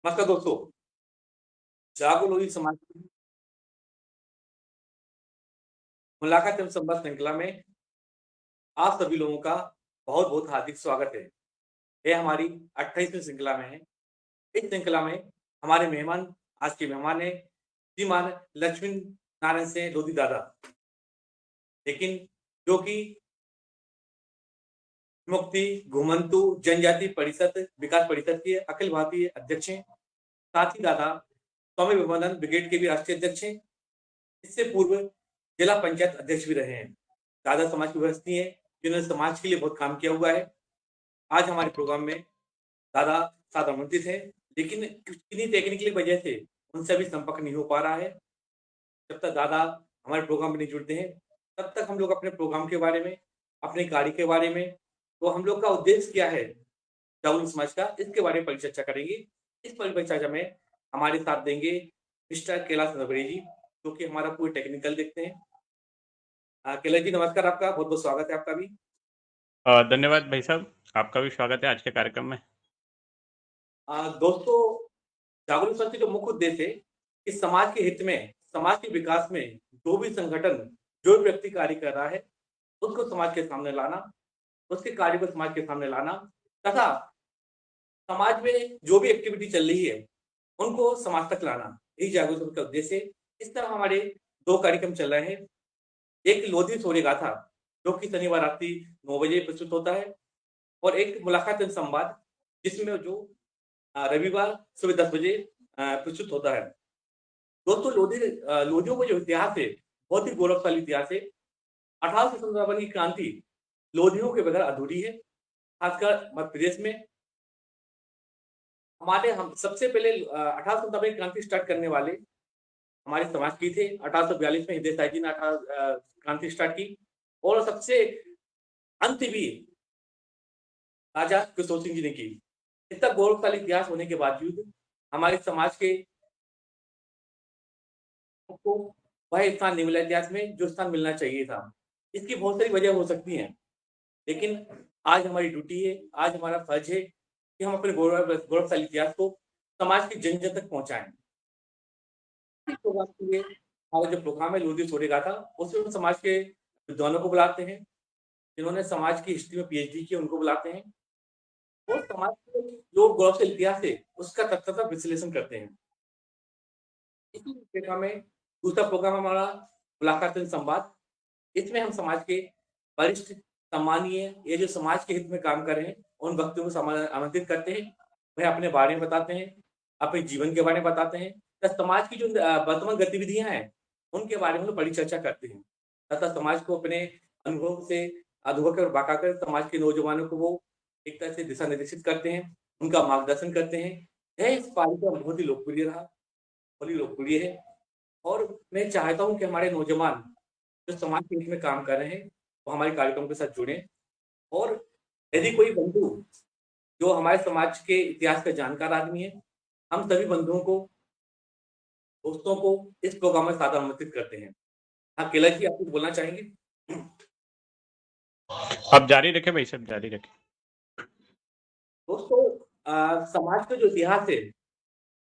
नमस्कार दोस्तों, जागो लोई समाज की मुलाकात एवं संवाद श्रृंखला में आप सभी लोगों का बहुत-बहुत हार्दिक स्वागत है। ये हमारी 28वीं श्रृंखला में है। इस श्रृंखला में हमारे मेहमान आज के मेहमान हैं श्रीमान लक्ष्मी नारायण सिंह लोधी दादा, लेकिन जो कि मुक्ति घुमंतु जनजाति परिषद विकास परिषद के अखिल भारतीय अध्यक्ष हैं। साथ ही दादा स्वामी विवेकानंद ब्रिगेड के भी राष्ट्रीय अध्यक्ष हैं। इससे पूर्व जिला पंचायत अध्यक्ष भी रहे हैं। दादा समाज की व्यवस्थी है, जिन्होंने समाज के लिए बहुत काम किया हुआ है। आज हमारे प्रोग्राम में दादा साथ आमंत्रित है, लेकिन कुछ किन्हीं टेक्निकल वजह से उनसे अभी संपर्क नहीं हो पा रहा है। जब तक दादा हमारे प्रोग्राम में नहीं जुड़ते हैं, तब तक हम लोग अपने प्रोग्राम के बारे में, अपने कार्य के बारे में, तो हम लोग का उद्देश्य क्या है जागरूक समाज का, इसके बारे में परिचर्चा करेंगे। इस परिचर्चा में हमारे साथ देंगे मिस्टर कैलाश नरवरे जी, जो कि हमारा पूरे टेक्निकल देखते हैं। कैलाश जी नमस्कार, आपका बहुत-बहुत स्वागत है आपका भी। धन्यवाद भाई साहब, आपका भी स्वागत है आज के कार्यक्रम में। दोस्तों, जागरूक समाज का जो मुख्य उद्देश्य है कि समाज के हित में, समाज के विकास में जो भी संगठन, जो भी व्यक्ति कार्य कर रहा है, उसको समाज के सामने लाना, उसके कार्य को समाज के सामने लाना तथा समाज में जो भी एक्टिविटी चल रही है, उनको समाज तक लाना, यही जागरूक समाज का उद्देश्य है। इस तरह हमारे 2 कार्यक्रम चल रहे हैं। एक लोधी सोरे गाथा, जो कि शनिवार रात्रि 9 बजे प्रस्तुत होता है और एक मुलाकात एवं संवाद, जिसमें जो रविवार सुबह 10 बजे प्रस्तुत होता है। दोस्तों लोधियों का जो इतिहास है, बहुत ही गौरवशाली इतिहास है। 1857 की क्रांति लोधियों के बगैर अधूरी है, खासकर मध्य प्रदेश में। हमारे हम सबसे पहले 1857 की क्रांति स्टार्ट करने वाले हमारे समाज की थे। 1842 में हृदय साई जी ने क्रांति स्टार्ट की और सबसे अंत भी राजा किशोर सिंह जी ने की। इतना गौरवशाली इतिहास होने के बावजूद हमारे समाज के को वह स्थान नहीं मिला इतिहास में जो स्थान मिलना चाहिए था। इसकी बहुत सारी वजह हो सकती हैं, लेकिन आज हमारी ड्यूटी है, आज हमारा फर्ज है कि हम अपने गौरवशाली इतिहास को समाज की जन-जन तक पहुँचाएँ। इस प्रोग्राम के लिए हमारा जो प्रोग्राम है लोधी सोरे गाथा, उसमें हम समाज के विद्वानों को बुलाते हैं, जिन्होंने समाज की हिस्ट्री में पीएचडी की उनको बुलाते हैं और समाज के जो गौरवशाली इतिहास है, उसका तथ्यतः विश्लेषण करते हैं। इसी रूपरेखा में दूसरा प्रोग्राम हमारा मुलाकात एवं संवाद। इसमें हम समाज के वरिष्ठ, सम्मानीय ये जो समाज के हित में काम कर रहे हैं, उन व्यक्तियों को आमंत्रित करते हैं। वह अपने बारे में बताते हैं, अपने जीवन के बारे में बताते हैं तथा समाज की जो वर्तमान गतिविधियाँ हैं, उनके बारे में परिचर्चा करते हैं तथा समाज को अपने अनुभव से अनुभव कर बाँटाकर समाज के नौजवानों को वो एक तरह से दिशा निर्देशित करते हैं, उनका मार्गदर्शन करते हैं। यह इस कार्यक्रम बहुत ही लोकप्रिय रहा, बड़ी लोकप्रिय है और मैं चाहता हूँ कि हमारे नौजवान जो समाज के हित में काम कर रहे हैं, वो हमारे कार्यक्रम के साथ जुड़ें और यदि कोई बंधु जो हमारे समाज के इतिहास का जानकार आदमी है, हम सभी बंधुओं को, दोस्तों को इस प्रोग्राम में सादर आमंत्रित करते हैं। हाँ, कैलाश जी आप कुछ बोलना चाहेंगे? आप जारी रखें भाई साहब, जारी रखें। दोस्तों समाज का जो इतिहास है,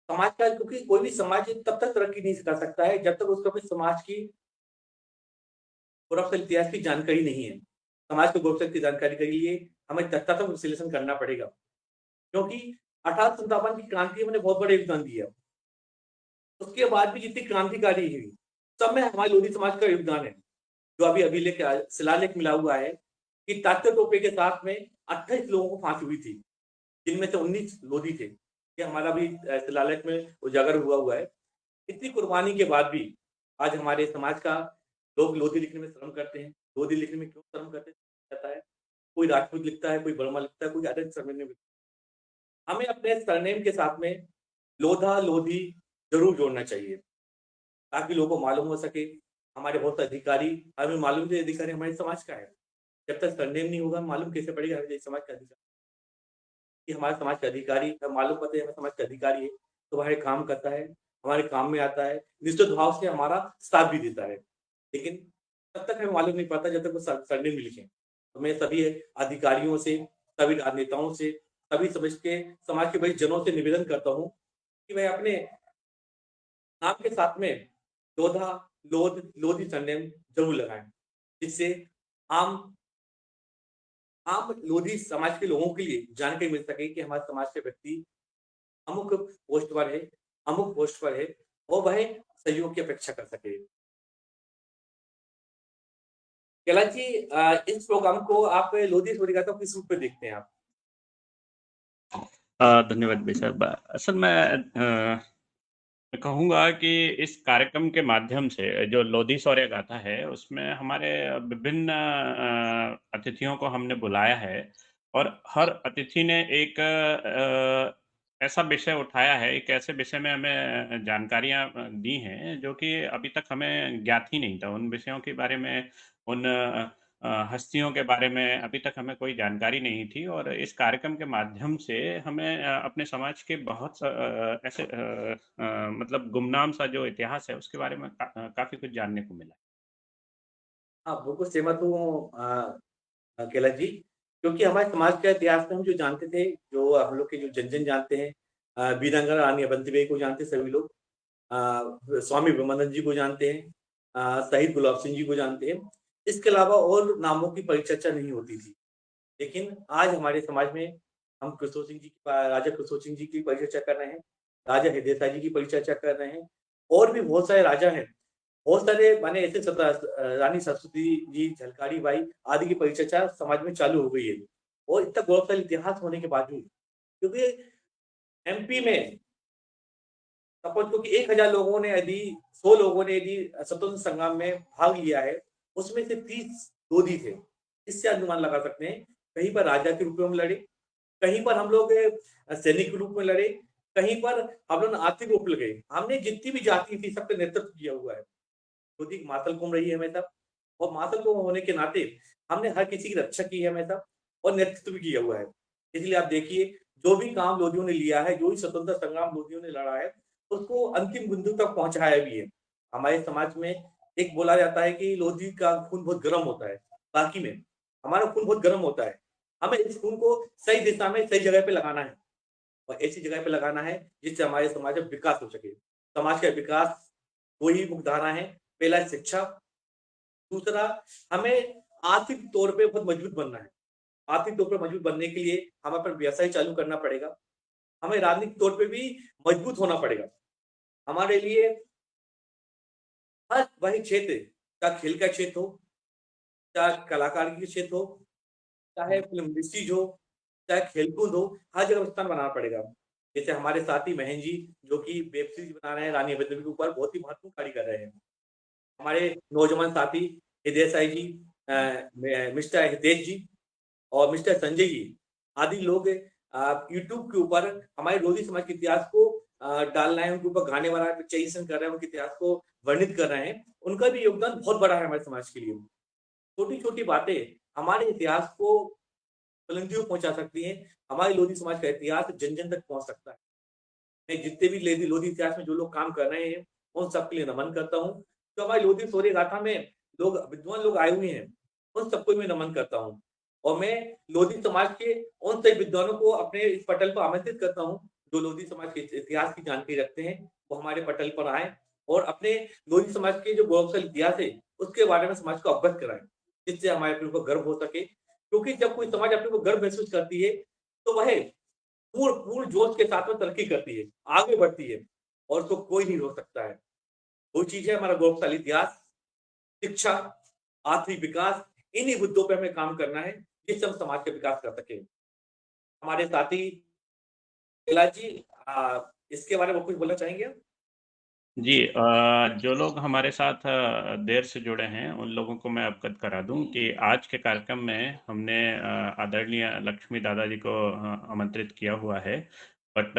समाज का क्योंकि कोई भी समाज तब तक तरक्की नहीं कर सकता है, जब तक उसको अपने समाज की गौरवशाली इतिहास की जानकारी नहीं है। समाज के गौरवशाली की जानकारी के लिए हमें तथ्यात्मक विश्लेषण करना पड़ेगा, क्योंकि 1857 की क्रांति ने बहुत बड़ा योगदान दिया। उसके बाद भी जितनी क्रांतिकारी हुई, सब में हमारे लोधी समाज का योगदान है। जो अभी अभिलेख शिलालेख मिला हुआ है कि तात्या टोपे के साथ में 28 लोगों को फांसी हुई थी, जिनमें से 19 लोधी थे। ये हमारा भी शिलालेख में उजागर हुआ है। इतनी कुर्बानी के बाद भी आज हमारे समाज का लोग लोधी लिखने में शर्म करते हैं। लोधी लिखने में क्यों शर्म करते हैं? कहता है, कोई राजपूत लिखता है, कोई वर्मा लिखता है, कोई अदर सरनेम लिखता है। हमें अपने सरनेम के साथ में लोधा, लोधी ज़रूर जोड़ना चाहिए, ताकि लोगों को मालूम हो सके, हमारे बहुत से अधिकारी हमें मालूम है अधिकारी हमारे समाज का है। जब तक सरनेम नहीं होगा, मालूम कैसे पड़ेगा हमारे समाज का अधिकारी कि हमारे समाज का अधिकारी मालूम पड़े हमारे समाज का अधिकारी है, तो हमारे काम करता है, हमारे काम में आता है, निश्चित भाव से हमारा साथ भी देता है। लेकिन तब तक हमें मालूम नहीं पड़ता जब तक वो सरनेम नहीं लिखें। तो मैं सभी अधिकारियों से, सभी राजनेताओं से, सभी समझ के समाज के बड़े जनों से निवेदन करता हूँ कि वह अपने नाम के साथ में लोधा, लोध, लोधी सरनेम ज़रूर लगाएँ, जिससे आम आम लोधी समाज के लोगों के लिए जानकारी मिल सके कि हमारे समाज के व्यक्ति अमुक पोस्ट पर है, अमुक पोस्ट पर है और वह सहयोग की अपेक्षा कर सके। कैलाश जी इस प्रोग्राम को आप लोधी थोड़ी गाथा किस रूप में देखते हैं आप? धन्यवाद भाई साहब। असल में मैं कहूँगा कि इस कार्यक्रम के माध्यम से जो लोधी शौर्य गाथा है, उसमें हमारे विभिन्न अतिथियों को हमने बुलाया है और हर अतिथि ने एक ऐसा विषय उठाया है, एक ऐसे विषय में हमें जानकारियाँ दी हैं, जो कि अभी तक हमें ज्ञात ही नहीं था। उन विषयों के बारे में, उन हस्तियों के बारे में अभी तक हमें कोई जानकारी नहीं थी और इस कार्यक्रम के माध्यम से हमें अपने समाज के बहुत ऐसे मतलब गुमनाम सा जो इतिहास है उसके बारे में काफ़ी कुछ जानने को मिला। हाँ, बिल्कुल सहमत हूँ कैलाश जी, क्योंकि हमारे समाज के इतिहास में हम जो जानते थे, जो हम लोग के जो जन-जन जानते हैं वीरांगना रानी अवंतीबाई को जानते हैं सभी लोग। स्वामी ब्रह्मानंद जी को जानते हैं, शहीद गुलाब सिंह जी को जानते हैं। इसके अलावा और नामों की परिचर्चा नहीं होती थी। लेकिन आज हमारे समाज में हम कृष्ण सिंह जी की राजा कृष्ण सिंह जी की परिचर्चा कर रहे हैं, राजा हृदय साई जी की परिचर्चा कर रहे हैं और भी बहुत सारे राजा हैं। बहुत सारे माने ऐसे रानी सरस्वती जी, झलकारी बाई आदि की परिचर्चा समाज में चालू हो गई है। और इतना गौरवशाली इतिहास होने के बावजूद क्योंकि एमपी में सपोज़ करो कि 1000 लोगों ने यदि 100 लोगों ने यदि स्वतंत्र संग्राम में भाग लिया है, उसमें से 30 लोधी थे। इससे अनुमान लगा सकते हैं, कहीं पर राजा के रूप में हम लड़े, कहीं पर हम लोग सैनिक के रूप में लड़े, कहीं पर हम लोग आर्थिक रूप में लगे। हमने जितनी भी जाति थी सबका नेतृत्व किया हुआ है। खुद ही मातल कौम रही है हमेशा और मातल कौम होने के नाते हमने हर किसी की रक्षा की है हमेशा और नेतृत्व भी किया हुआ है। इसलिए आप देखिए जो भी काम लोधियों ने लिया है, जो भी स्वतंत्रता संग्राम लोधियों ने लड़ा है, उसको अंतिम बिंदु तक पहुँचाया भी है। हमारे समाज में एक बोला जाता है कि लोधी का खून बहुत गर्म होता है। वाक़ई में हमारा खून बहुत गर्म होता है। हमें इस खून को सही दिशा में, सही जगह पे लगाना है और ऐसी जगह पे लगाना है जिससे हमारे समाज में विकास हो सके। समाज का विकास 2 ही मुख्य धारा हैं, पहला है शिक्षा, दूसरा हमें आर्थिक तौर पे बहुत मजबूत बनना है। आर्थिक तौर पे मजबूत बनने के लिए हमें अपना व्यवसाय चालू करना पड़ेगा। हमें राजनीतिक तौर पे भी मजबूत होना पड़ेगा। हमारे लिए हर वही क्षेत्र, चाहे खेल का क्षेत्र हो, चाहे कलाकारी के क्षेत्र हो, चाहे फ़िल्म इंडस्ट्रीज़ हो, चाहे खेल-कूद हो, हर जगह स्थान बनाना पड़ेगा। जैसे हमारे साथी महेंद्र जी, जो कि वेब सीरीज़ बना रहे हैं रानी अवंतीबाई के ऊपर बहुत ही महत्वपूर्ण कार्य कर रहे हैं। हमारे नौजवान साथी हृदय साई जी मिस्टर हितेश जी और मिस्टर संजय जी आदि लोग यूट्यूब के ऊपर हमारे लोधी समाज के इतिहास को डाल रहे हैं, उनके ऊपर गाने बना रहे हैं, पिक्चराइज़ेशन कर रहे हैं, उनके इतिहास को वर्णित कर रहे हैं। उनका भी योगदान बहुत बड़ा है हमारे समाज के लिए। छोटी-छोटी बातें हमारे इतिहास को बुलंदियों को पहुँचा सकती हैं। हमारे लोधी समाज का इतिहास जन-जन तक पहुँच सकता है। मैं जितने भी लेधी लोधी इतिहास में जो लोग काम कर रहे हैं, उन सबके लिए नमन करता हूँ। जो हमारी लोधी शौर्य गाथा में लोग विद्वान लोग आए हुए हैं, उन सबको मैं नमन करता हूँ। और मैं लोधी समाज के उन सभी विद्वानों को अपने इस पटल पर आमंत्रित करता हूँ, जो लोधी समाज के इतिहास की जानकारी रखते हैं, वो हमारे पटल पर आएँ और अपने लोधी समाज के जो गौरवशाली इतिहास है, उसके बारे में समाज को अवगत कराएँ, जिससे हमारे अपने को गर्व हो सके। क्योंकि जब कोई समाज अपने को गर्व महसूस करती है, तो वह पूर्ण पूर्ण जोश के साथ में तरक्की करती है, आगे बढ़ती है और उसको कोई नहीं रोक सकता है। वो चीज़ है हमारा गौरवशाली इतिहास, शिक्षा, आर्थिक विकास, इन्हीं मुद्दों पे हमें काम करना है, जिससे हम समाज का विकास कर सकें। हमारे साथी कैलाश जी इसके बारे में कुछ बोलना चाहेंगे आप? जी, जो लोग हमारे साथ देर से जुड़े हैं, उन लोगों को मैं अवगत करा दूँ कि आज के कार्यक्रम में हमने आदरणीय लक्ष्मी दादा जी को आमंत्रित किया हुआ है। बट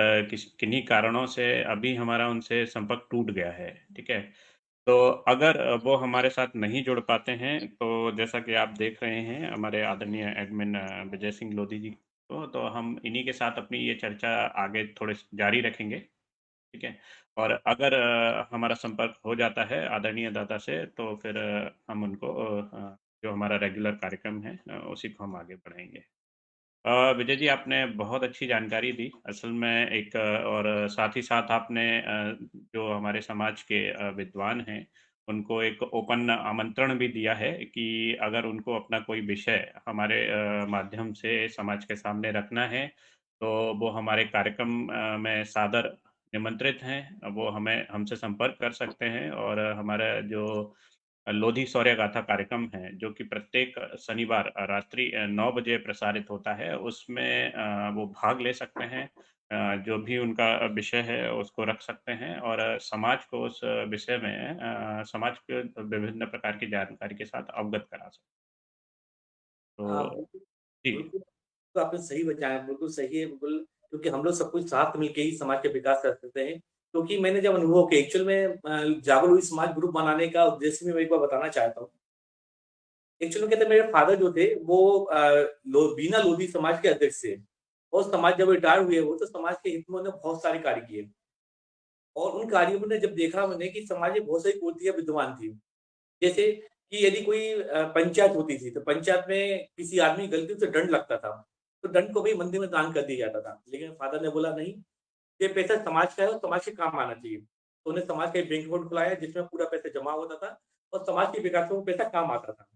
किन्हीं कारणों से अभी हमारा उनसे संपर्क टूट गया है, ठीक है? तो अगर वो हमारे साथ नहीं जुड़ पाते हैं, तो जैसा कि आप देख रहे हैं हमारे आदरणीय एडमिन विजय सिंह लोधी जी को, तो हम इन्हीं के साथ अपनी ये चर्चा आगे थोड़े जारी रखेंगे। ठीक है? और अगर हमारा संपर्क हो जाता है आदरणीय दादा से तो फिर हम उनको जो हमारा रेगुलर कार्यक्रम है उसी को हम आगे बढ़ाएँगे। विजय जी, आपने बहुत अच्छी जानकारी दी। असल में एक और साथ ही साथ आपने जो हमारे समाज के विद्वान हैं, उनको एक ओपन आमंत्रण भी दिया है कि अगर उनको अपना कोई विषय हमारे माध्यम से समाज के सामने रखना है, तो वो हमारे कार्यक्रम में सादर निमंत्रित हैं। वो हमें हमसे संपर्क कर सकते हैं और हमारा जो लोधी शौर्य गाथा कार्यक्रम है, जो कि प्रत्येक शनिवार रात्रि 9 बजे प्रसारित होता है, उसमें वो भाग ले सकते हैं। जो भी उनका विषय है, उसको रख सकते हैं और समाज को उस विषय में समाज के विभिन्न प्रकार की जानकारी के साथ अवगत करा सकते हाँ, तो बिल्कुल, जी, बिल्कुल, तो आपने सही बताया, बिल्कुल सही है, बिल्कुल, क्योंकि हम लोग सब कुछ साथ मिलके ही समाज का विकास कर सकते हैं। क्योंकि मैंने जब अनुभव किया एक्चुअल में जागरूक समाज ग्रुप बनाने का उद्देश्य भी मैं एक बार बताना चाहता हूँ। एक्चुअली कहते हैं मेरे फादर जो थे वो बीना लोधी समाज के अध्यक्ष थे और समाज जब रिटायर हुए वो तो समाज के हित में उन्होंने बहुत सारे कार्य किए और उन कार्यों में जब देखा मैंने कि समाज में बहुत सारी कुरीतियाँ विद्यमान थी। जैसे कि यदि कोई पंचायत होती थी तो पंचायत में किसी आदमी की गलती से दंड लगता था, तो दंड को भी मंदिर में दान कर दिया जाता था। लेकिन फादर ने बोला नहीं, ये पैसा समाज का है और समाज के काम आना चाहिए। तो उन्हें समाज का एक बैंक अकाउंट खुलाया जिसमें पूरा पैसा जमा होता था और समाज के विकास में वो पैसा काम आता था।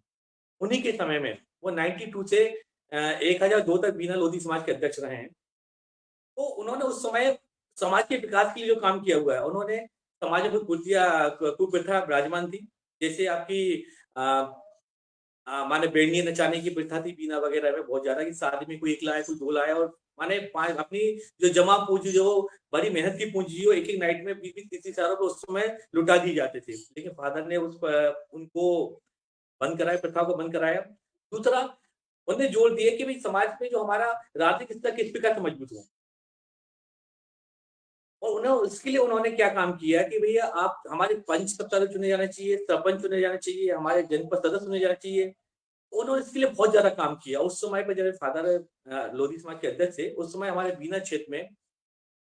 उन्हीं के समय में वो 92 से 1002 तक बीना लोधी समाज के अध्यक्ष रहे हैं। तो उन्होंने उस समय समाज के विकास के लिए जो काम किया हुआ है, उन्होंने समाज में कुप्रथा विराजमान थी। जैसे आपकी अ माने बेड़नी नचाने की प्रथा थी बीना वगैरह में बहुत ज़्यादा कि शादी में कोई 1 लाया, कोई 2 लाया और माने अपनी जो जमा पूँजी जो बड़ी मेहनत की पूँजी हो एक-एक नाइट में 20-20 30-30 हज़ार रुपए उस समय लुटा दिए जाते थे। लेकिन फादर ने उनको बंद कराया, प्रथा को बंद कराया। दूसरा, उन्होंने जोर दिया कि भई समाज में जो हमारा राजनीतिक स्तर किस प्रकार से मजबूत हो और उसके लिए उन्होंने क्या काम किया कि भैया आप हमारे पंच सबसे ज़्यादा चुने जाने चाहिए, सरपंच चुने जाने चाहिए, हमारे जनपद सदस्य चुने जाने चाहिए। उन्होंने इसके लिए बहुत ज़्यादा काम किया। उस समय पे जब मेरे फादर लोधी समाज के अध्यक्ष थे, उस समय हमारे बीना क्षेत्र में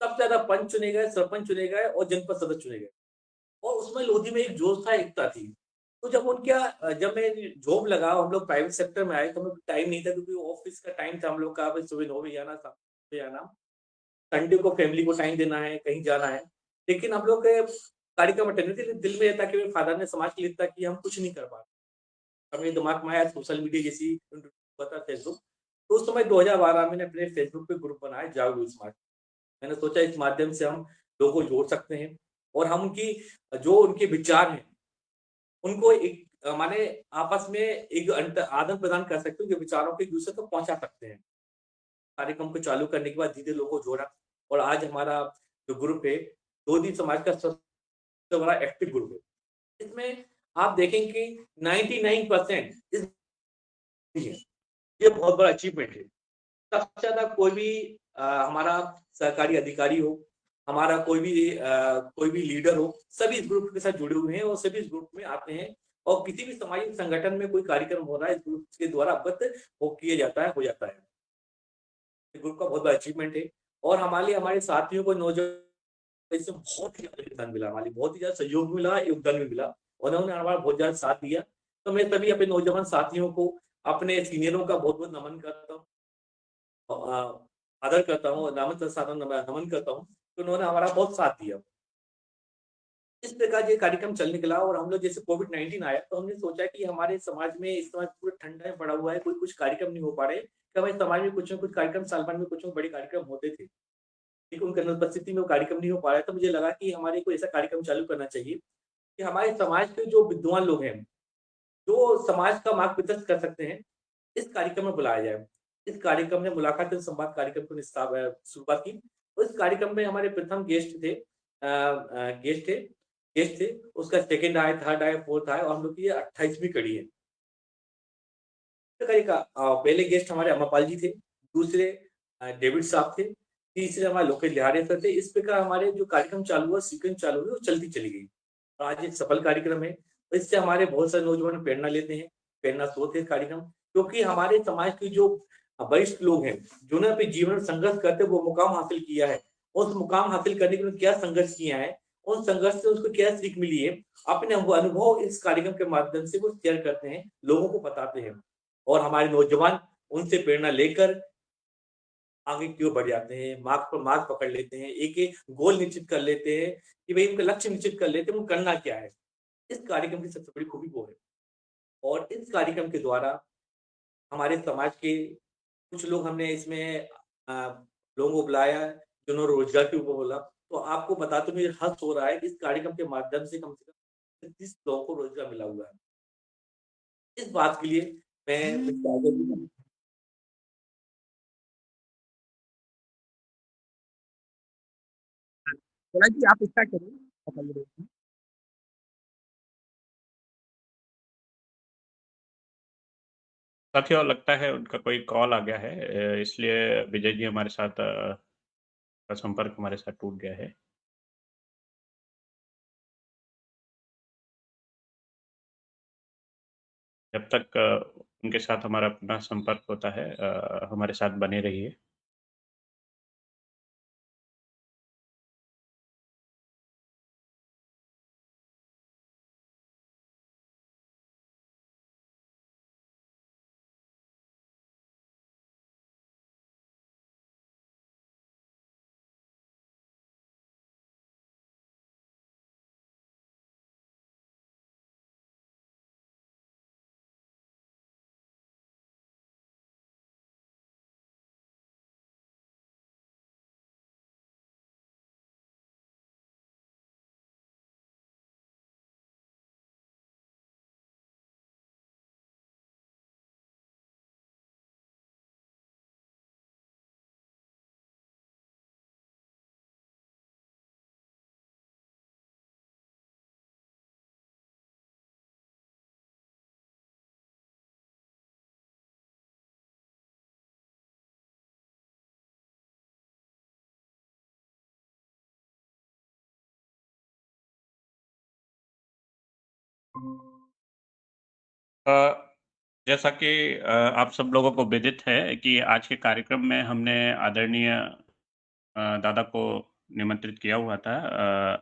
सबसे ज़्यादा पंच चुने गए, सरपंच चुने गए और जनपद सदस्य चुने गए। और उसमें लोधी में एक जोश था, एकता थी। तो जब मैं जॉब लगा हम लोग प्राइवेट सेक्टर में आए तो हमें टाइम नहीं था क्योंकि ऑफ़िस का टाइम था हम लोग का सुबह 9 बजे आना, शाम को आना। संडे को फैमिली को टाइम देना है, कहीं जाना है। लेकिन हम लोग के कार्यक्रम अटेंड थे, दिल में ये था कि मेरे फादर ने समाज के लिए इतना किया, हम कुछ नहीं कर पा रहे। अब मेरे दिमाग में आया सोशल मीडिया जैसी था फेसबुक। तो उस समय 2012 में मैंने अपने फेसबुक पे ग्रुप बनाया जागरूक समाज। मैंने सोचा इस माध्यम से हम लोगों को जोड़ सकते हैं और हम उनकी जो उनके विचार हैं, उनको एक माने आपस में एक आदान-प्रदान कर सकते हैं, जो विचारों को एक-दूसरे तक पहुँचा सकते हैं। कार्यक्रम को चालू करने के बाद धीरे लोगों को जोड़ा और आज हमारा जो ग्रुप है, लोधी समाज का सबसे बड़ा एक्टिव ग्रुप है। इसमें आप देखेंगे कि 99% इस है। ये बहुत बड़ा अचीवमेंट है। सबसे ज़्यादा कोई भी हमारा सरकारी अधिकारी हो, हमारा कोई भी लीडर हो, सभी इस ग्रुप के साथ जुड़े हुए हैं और सभी इस ग्रुप में आते हैं और किसी भी सामाजिक संगठन में कोई कार्यक्रम हो रहा है, इस ग्रुप के द्वारा अवगत वो किया जाता है, हो जाता है। इस ग्रुप का बहुत बड़ा अचीवमेंट है और हमारे लिए हमारे साथियों को इससे बहुत ही ज़्यादा योगदान मिला, हमारे लिए बहुत ही ज़्यादा सहयोग मिला, योगदान भी मिला। उन्होंने हमारा बहुत ज़्यादा साथ दिया। तो मैं सभी अपने नौजवान साथियों को, अपने सीनियरों का बहुत-बहुत नमन करता हूँ। आदर करता हूँ, नमन करता हूँ, तो उन्होंने हमारा बहुत साथ दिया। इस प्रकार ये कार्यक्रम चलने लगा और हम लोग जैसे कोविड-19 आया, तो हमने सोचा कि हमारे समाज में इस समय पूरा ठंडा पड़ा हुआ है, कोई कुछ कार्यक्रम नहीं हो पा रहे, तो हमारे समाज में कुछ न कुछ कार्यक्रम साल भर में कुछ न बड़े कार्यक्रम होते थे। लेकिन उनकी अनुपस्थिति में वो कार्यक्रम नहीं हो पा रहा है, तो मुझे लगा कि हमारे को ऐसा कार्यक्रम चालू करना चाहिए, कि हमारे समाज के जो विद्वान लोग हैं, जो समाज का मार्ग-प्रशस्त कर सकते हैं, इस कार्यक्रम में बुलाया जाए। इस कार्यक्रम में मुलाकात और संवाद कार्यक्रम को शुरुआत की। और इस कार्यक्रम में हमारे प्रथम गेस्ट थे, उसका सेकंड आया, थर्ड आया, फोर्थ आया और हम लोग की ये 28वीं कड़ी है। पहले गेस्ट हमारे अमरपाल जी थे, दूसरे डेविड साहब थे, तीसरे हमारे लोकेश लिहारी सर थे। इस प्रकार हमारे जो कार्यक्रम चालू हुआ, सीक्वेंस चालू हुई, वो चलती चली गई। और आज एक सफल कार्यक्रम है। तो इससे हमारे बहुत सारे नौजवान प्रेरणा लेते हैं, प्रेरणा स्रोत है कार्यक्रम। क्योंकि हमारे समाज के जो वरिष्ठ लोग हैं, जिन्होंने अपने जीवन में संघर्ष करते वो मुकाम हासिल किया है। उस मुकाम हासिल करने के लिए क्या संघर्ष किया है, उन संघर्ष से उसको क्या सीख मिली है, अपने अनुभव इस कार्यक्रम के माध्यम से वो शेयर करते हैं, लोगों को बताते हैं। और हमारे नौजवान उनसे प्रेरणा लेकर आगे की ओर बढ़ जाते हैं, मार्ग पकड़ लेते हैं, एक-एक गोल निश्चित कर लेते हैं कि भई उनका लक्ष्य निश्चित कर लेते हैं, उनको करना क्या है। इस कार्यक्रम की सबसे बड़ी खूबी वो है और इस कार्यक्रम के द्वारा हमारे समाज के कुछ लोग हमने इसमें लोगों को बुलाया, जिन्होंने रोज़गार के ऊपर बोला। तो आपको बताते हुए हर्ष हो रहा है कि इस कार्यक्रम के माध्यम से कम 30 लोगों को रोज़गार मिला हुआ है। इस बात के लिए मैं मिस्टर आज़ाद जी का थोड़ा जी आप स्टार्ट करिए। बताइए। साथियों, लगता है उनका कोई कॉल आ गया है, इसलिए विजय जी हमारे साथ का संपर्क हमारे साथ टूट गया है। जब तक उनके साथ हमारा पुनः संपर्क होता है, हमारे साथ बने रहिए। अ, जैसा कि आप सब लोगों को विदित है कि आज के कार्यक्रम में हमने आदरणीय दादा को निमंत्रित किया हुआ था।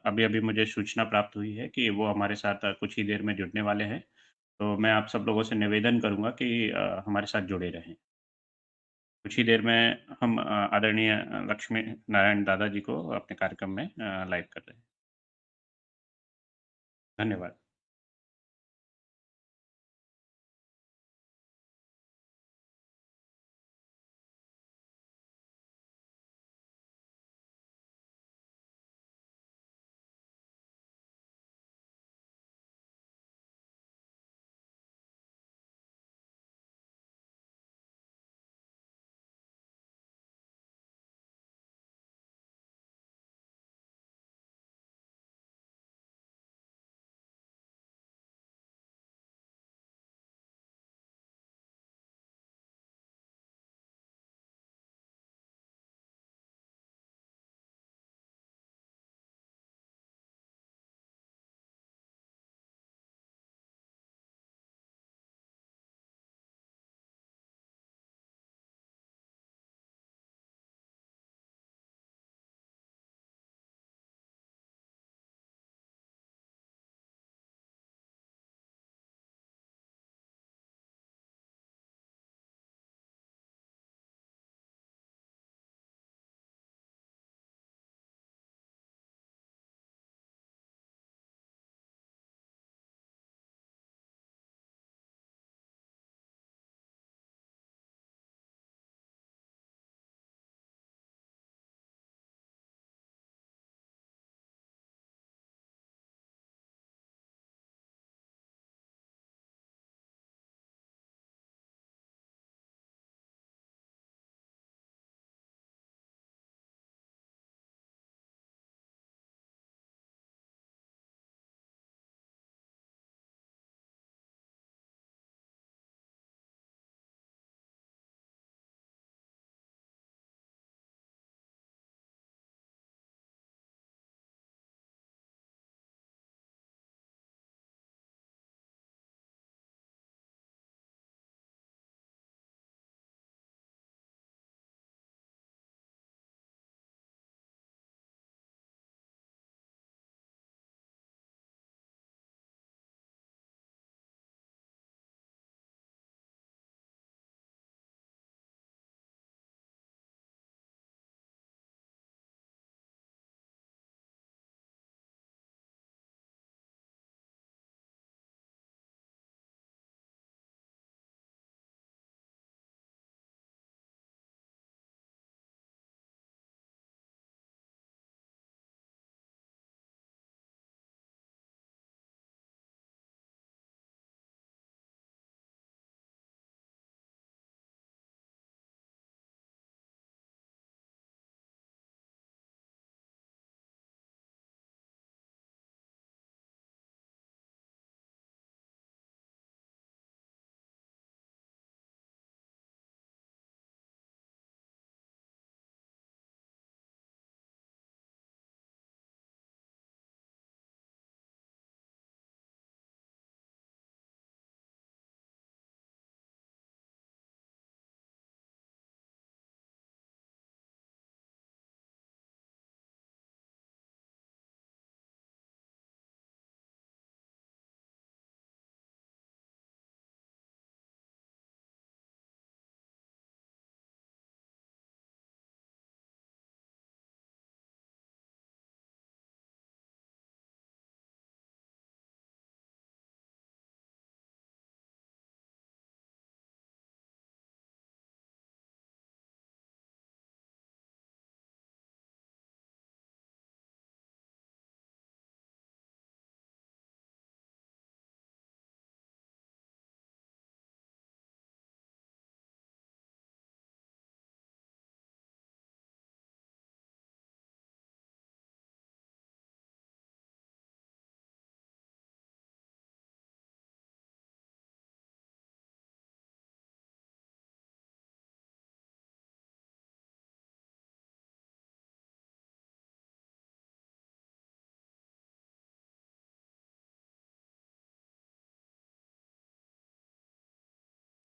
अभी-अभी मुझे सूचना प्राप्त हुई है कि वो हमारे साथ कुछ ही देर में जुड़ने वाले हैं। तो मैं आप सब लोगों से निवेदन करूँगा कि हमारे साथ जुड़े रहें। कुछ ही देर में हम आदरणीय लक्ष्मी नारायण दादा जी को अपने कार्यक्रम में लाइव कर रहे हैं। धन्यवाद।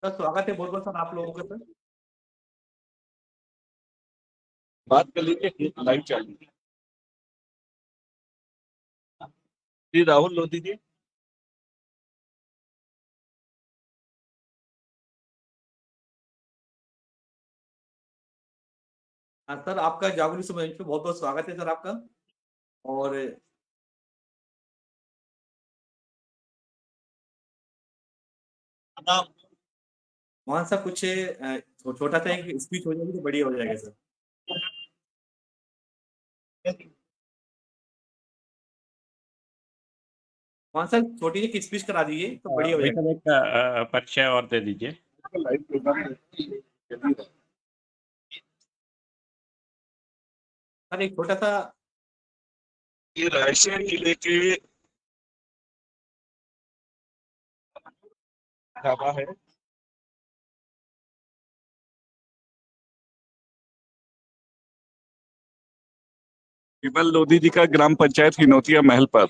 सर स्वागत है बहुत बहुत सर आप लोगों का सर। बात कर लीजिए, लाइव चालू है। जी राहुल लोधी जी। हाँ सर आपका जागरूक समझ पे बहुत बहुत स्वागत है सर आपका। और वहाँ सा कुछ छोटा सा एक स्पीच हो जाएगी तो बढ़िया हो जाएगा सर। वहाँ सर छोटी सी स्पीच करा दीजिए तो बढ़िया हो भाई जाएगा। साहब एक परिचय और दे दीजिए। लाइव प्रोग्राम सर एक छोटा सा ये रायसेन जिले के ढाबा है। विमल लोधी जी का ग्राम पंचायत हिनोतिया महल पर।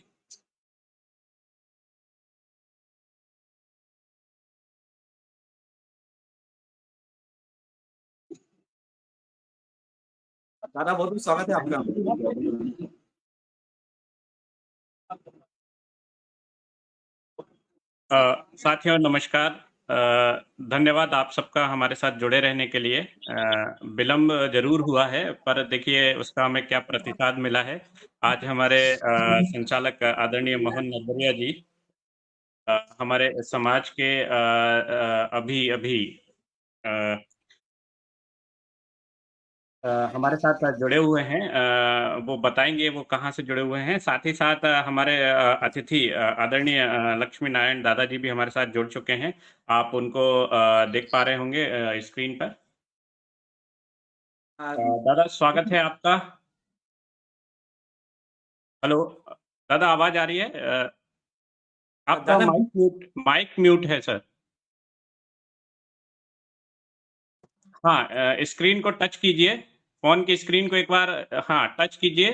दादा बहुत बहुत स्वागत है आपका। साथियों नमस्कार। धन्यवाद आप सबका हमारे साथ जुड़े रहने के लिए। विलंब जरूर हुआ है पर देखिए उसका हमें क्या प्रतिसाद मिला है। आज हमारे संचालक आदरणीय मोहन नरबरिया जी हमारे समाज के अभी अभी हमारे साथ जुड़े हुए हैं। वो बताएंगे वो कहाँ से जुड़े हुए हैं। साथ ही साथ हमारे अतिथि आदरणीय लक्ष्मी नारायण दादाजी भी हमारे साथ जुड़ चुके हैं। आप उनको देख पा रहे होंगे स्क्रीन पर। हाँ दादा स्वागत है आपका। हेलो दादा आवाज आ रही है? आपका दादा माइक म्यूट है सर। हाँ स्क्रीन को टच कीजिए। फोन की स्क्रीन को एक बार हाँ टच कीजिए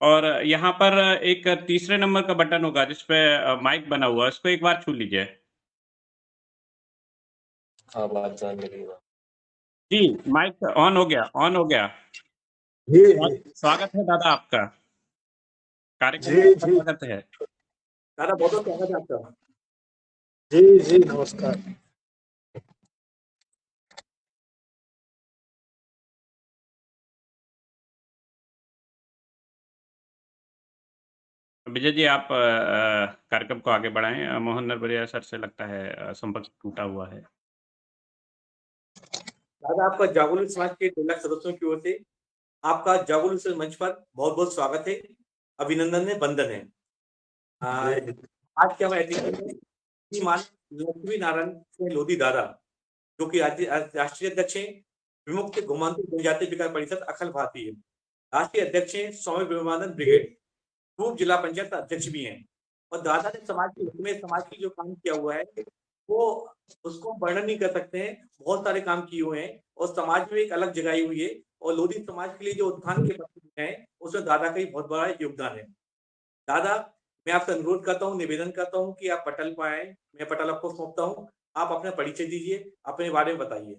और यहाँ पर एक तीसरे नंबर का बटन होगा जिसपे माइक बना हुआ है, उसको एक बार छू लीजिए। हाँ बात जान लगेगा। जी माइक ऑन हो गया, ऑन हो गया। जी स्वागत है दादा आपका कार्यक्रम में, जी आपका जी स्वागत है। दादा बहुत बहुत स्वागत है आपका। जी जी नमस्कार। विजय जी आप कार्यक्रम को आगे बढ़ाएं। मोहन नरबरिया सर से लगता है संपर्क टूटा हुआ है। दादा आपका जागरूक समाज के 2 लाख सदस्यों की ओर से आपका जागरूक मंच पर बहुत बहुत स्वागत है, अभिनंदन है, वंदन है। आज क्या हुआ श्रीमान लक्ष्मी नारायण सिंह लोधी दादा जो कि राष्ट्रीय अध्यक्ष हैं विमुक्त घुमानपुर जनजातीय विकास परिषद अखिल भारतीय राष्ट्रीय अध्यक्ष हैं स्वामी विवेकानंद ब्रिगेड पूर्व जिला पंचायत अध्यक्ष भी हैं। और दादा ने समाज के हित में समाज की जो काम किया हुआ है वो उसको वर्णन नहीं कर सकते हैं। बहुत सारे काम किए हुए हैं और समाज में एक अलग जगह हुई है और लोधी समाज के लिए जो उत्थान के पत्र हैं उसमें दादा का ही बहुत बड़ा योगदान है। दादा मैं आपसे अनुरोध करता हूँ, निवेदन करता हूँ कि आप पटल पर आए। मैं पटल आपको सौंपता हूँ। आप अपना परिचय दीजिए, अपने बारे में बताइए।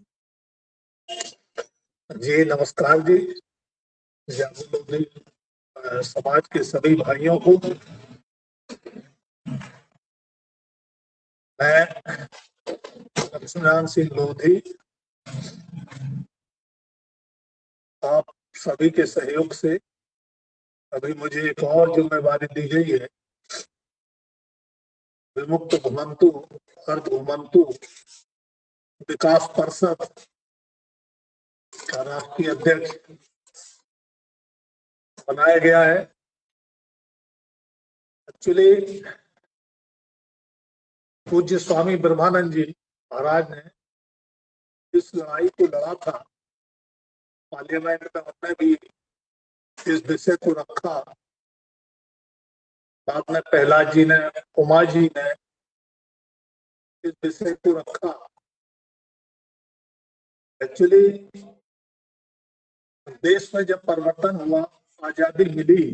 जी नमस्कार जी। जागरूक समाज के सभी भाइयों को मैं लक्ष्मीनारायण सिंह लोधी आप सभी के सहयोग से अभी मुझे एक और जिम्मेवारी दी गई है। विमुक्त घुमंतु अर्ध घुमंतु विकास परिषद का राष्ट्रीय अध्यक्ष बनाया गया है। एक्चुअली पूज्य स्वामी ब्रह्मानंद जी महाराज ने इस लड़ाई को लड़ा था। पार्लियामेंट में हमने भी इस विषय को रखा। बाद में प्रहलाद जी ने, उमा जी ने इस विषय को रखा। एक्चुअली देश में जब परिवर्तन हुआ, आजादी मिली,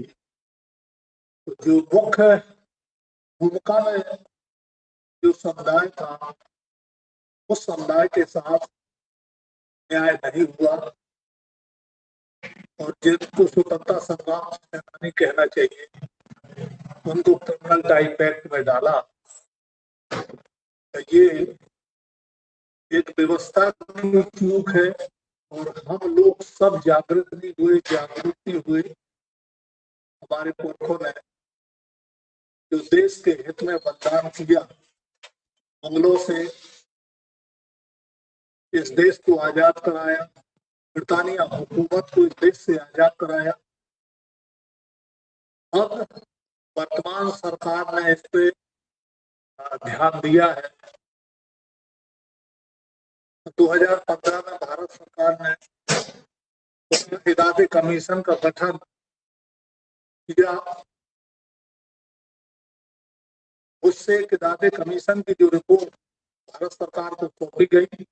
तो जो मुख्य भूमिका में जो समुदाय था उस समुदाय के साथ न्याय नहीं हुआ और जिनको स्वतंत्रता संग्राम सेनानी कहना चाहिए उनको क्रिमिनल टाइप एक्ट में डाला। ये एक व्यवस्था की चूक है और हम लोग सब जागृत नहीं हुए, जागृति हुए। हमारे पुरखों ने जो देश के हित में बलिदान किया, मुगलों से इस देश को आजाद कराया, ब्रिटानिया हुकूमत को इस देश से आजाद कराया। अब वर्तमान सरकार ने इस पे ध्यान दिया है। 2015 में भारत सरकार ने इदारे कमीशन का गठन किया। उससे इदारे कमीशन की जो रिपोर्ट भारत सरकार को सौंपी गई,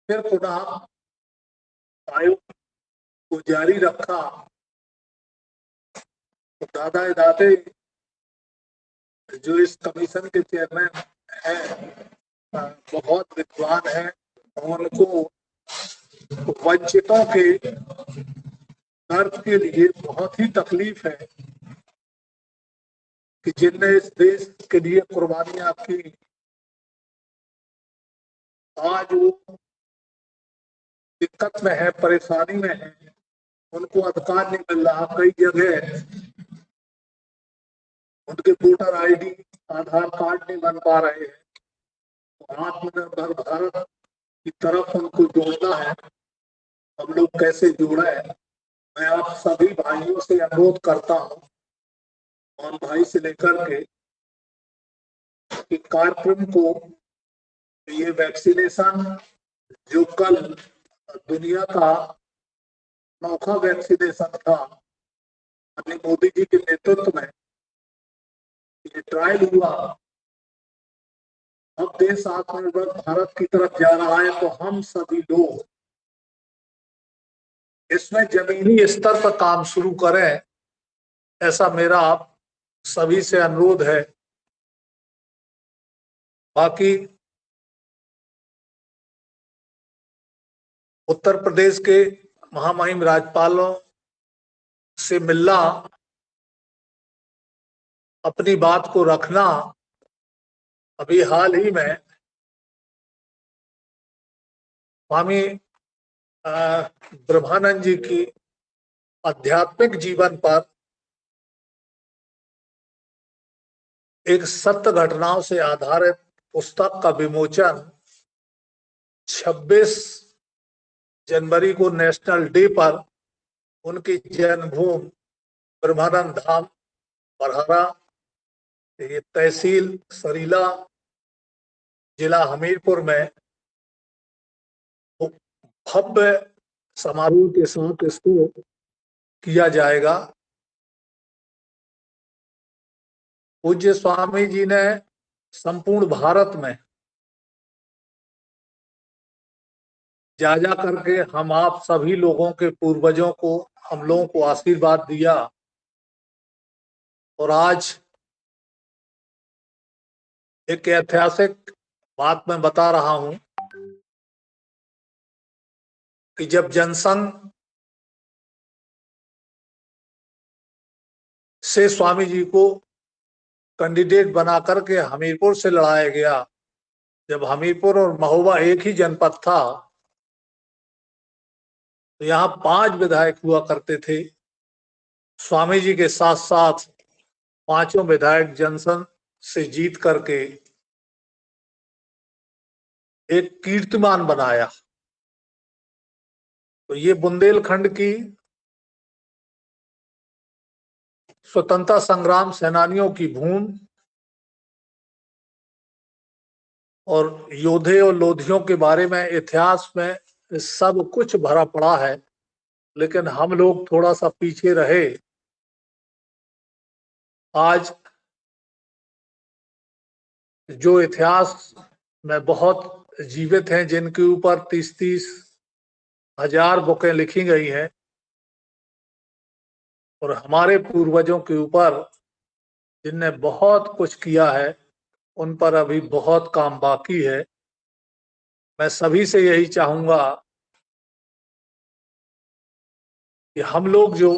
फिर पुनः आयोग को जारी रखा। तो दादा जो इस कमीशन के चेयरमैन हैं बहुत विद्वान है, उनको वंचितों के दर्द के लिए बहुत ही तकलीफ है कि जिनने इस देश के लिए कुर्बानियां की, आज वो दिक्कत में है, परेशानी में है, उनको अधिकार नहीं मिल रहा। कई जगह उनके वोटर आईडी, आधार कार्ड नहीं बन पा रहे हैं। तो आत्मनिर्भर भारत की तरफ उनको जोड़ना है। हम लोग कैसे जोड़े? मैं आप सभी भाइयों से अनुरोध करता हूँ, और भाई से लेकर के कि कार्यक्रम को, ये वैक्सीनेशन जो कल दुनिया का अनोखा वैक्सीनेशन था, माननीय मोदी जी के नेतृत्व में ये ट्रायल हुआ। अब देश आत्मनिर्भर भारत की तरफ जा रहा है, तो हम सभी लोग इसमें जमीनी स्तर पर काम शुरू करें, ऐसा मेरा आप सभी से अनुरोध है। बाकी उत्तर प्रदेश के महामहिम राज्यपालों से मिलना, अपनी बात को रखना, अभी हाल ही में स्वामी ब्रह्मानंद जी की आध्यात्मिक जीवन पर एक सत्य घटनाओं से आधारित पुस्तक का विमोचन 26 जनवरी को नेशनल डे पर उनकी जन्मभूमि ब्रह्मानंद धाम बरहरा, ये तहसील सरीला, जिला हमीरपुर में भव्य समारोह के साथ इसको किया जाएगा। पूज्य स्वामी जी ने संपूर्ण भारत में जा करके हम आप सभी लोगों के पूर्वजों को, हम लोगों को आशीर्वाद दिया। और आज एक ऐतिहासिक बात मैं बता रहा हूं कि जब जनसंघ से स्वामी जी को कैंडिडेट बना करके हमीरपुर से लड़ाया गया, जब हमीरपुर और महोबा एक ही जनपद था, तो यहाँ 5 विधायक हुआ करते थे। स्वामी जी के साथ साथ 5 विधायक जनसंघ से जीत करके एक कीर्तिमान बनाया। तो ये बुंदेलखंड की स्वतंत्रता संग्राम सेनानियों की भूमि और योद्धे और लोधियों के बारे में इतिहास में सब कुछ भरा पड़ा है, लेकिन हम लोग थोड़ा सा पीछे रहे। आज जो इतिहास में बहुत जीवित हैं, जिनके ऊपर 30-30 हजार बुकें लिखी गई हैं, और हमारे पूर्वजों के ऊपर जिनने बहुत कुछ किया है, उन पर अभी बहुत काम बाकी है। मैं सभी से यही चाहूंगा कि हम लोग जो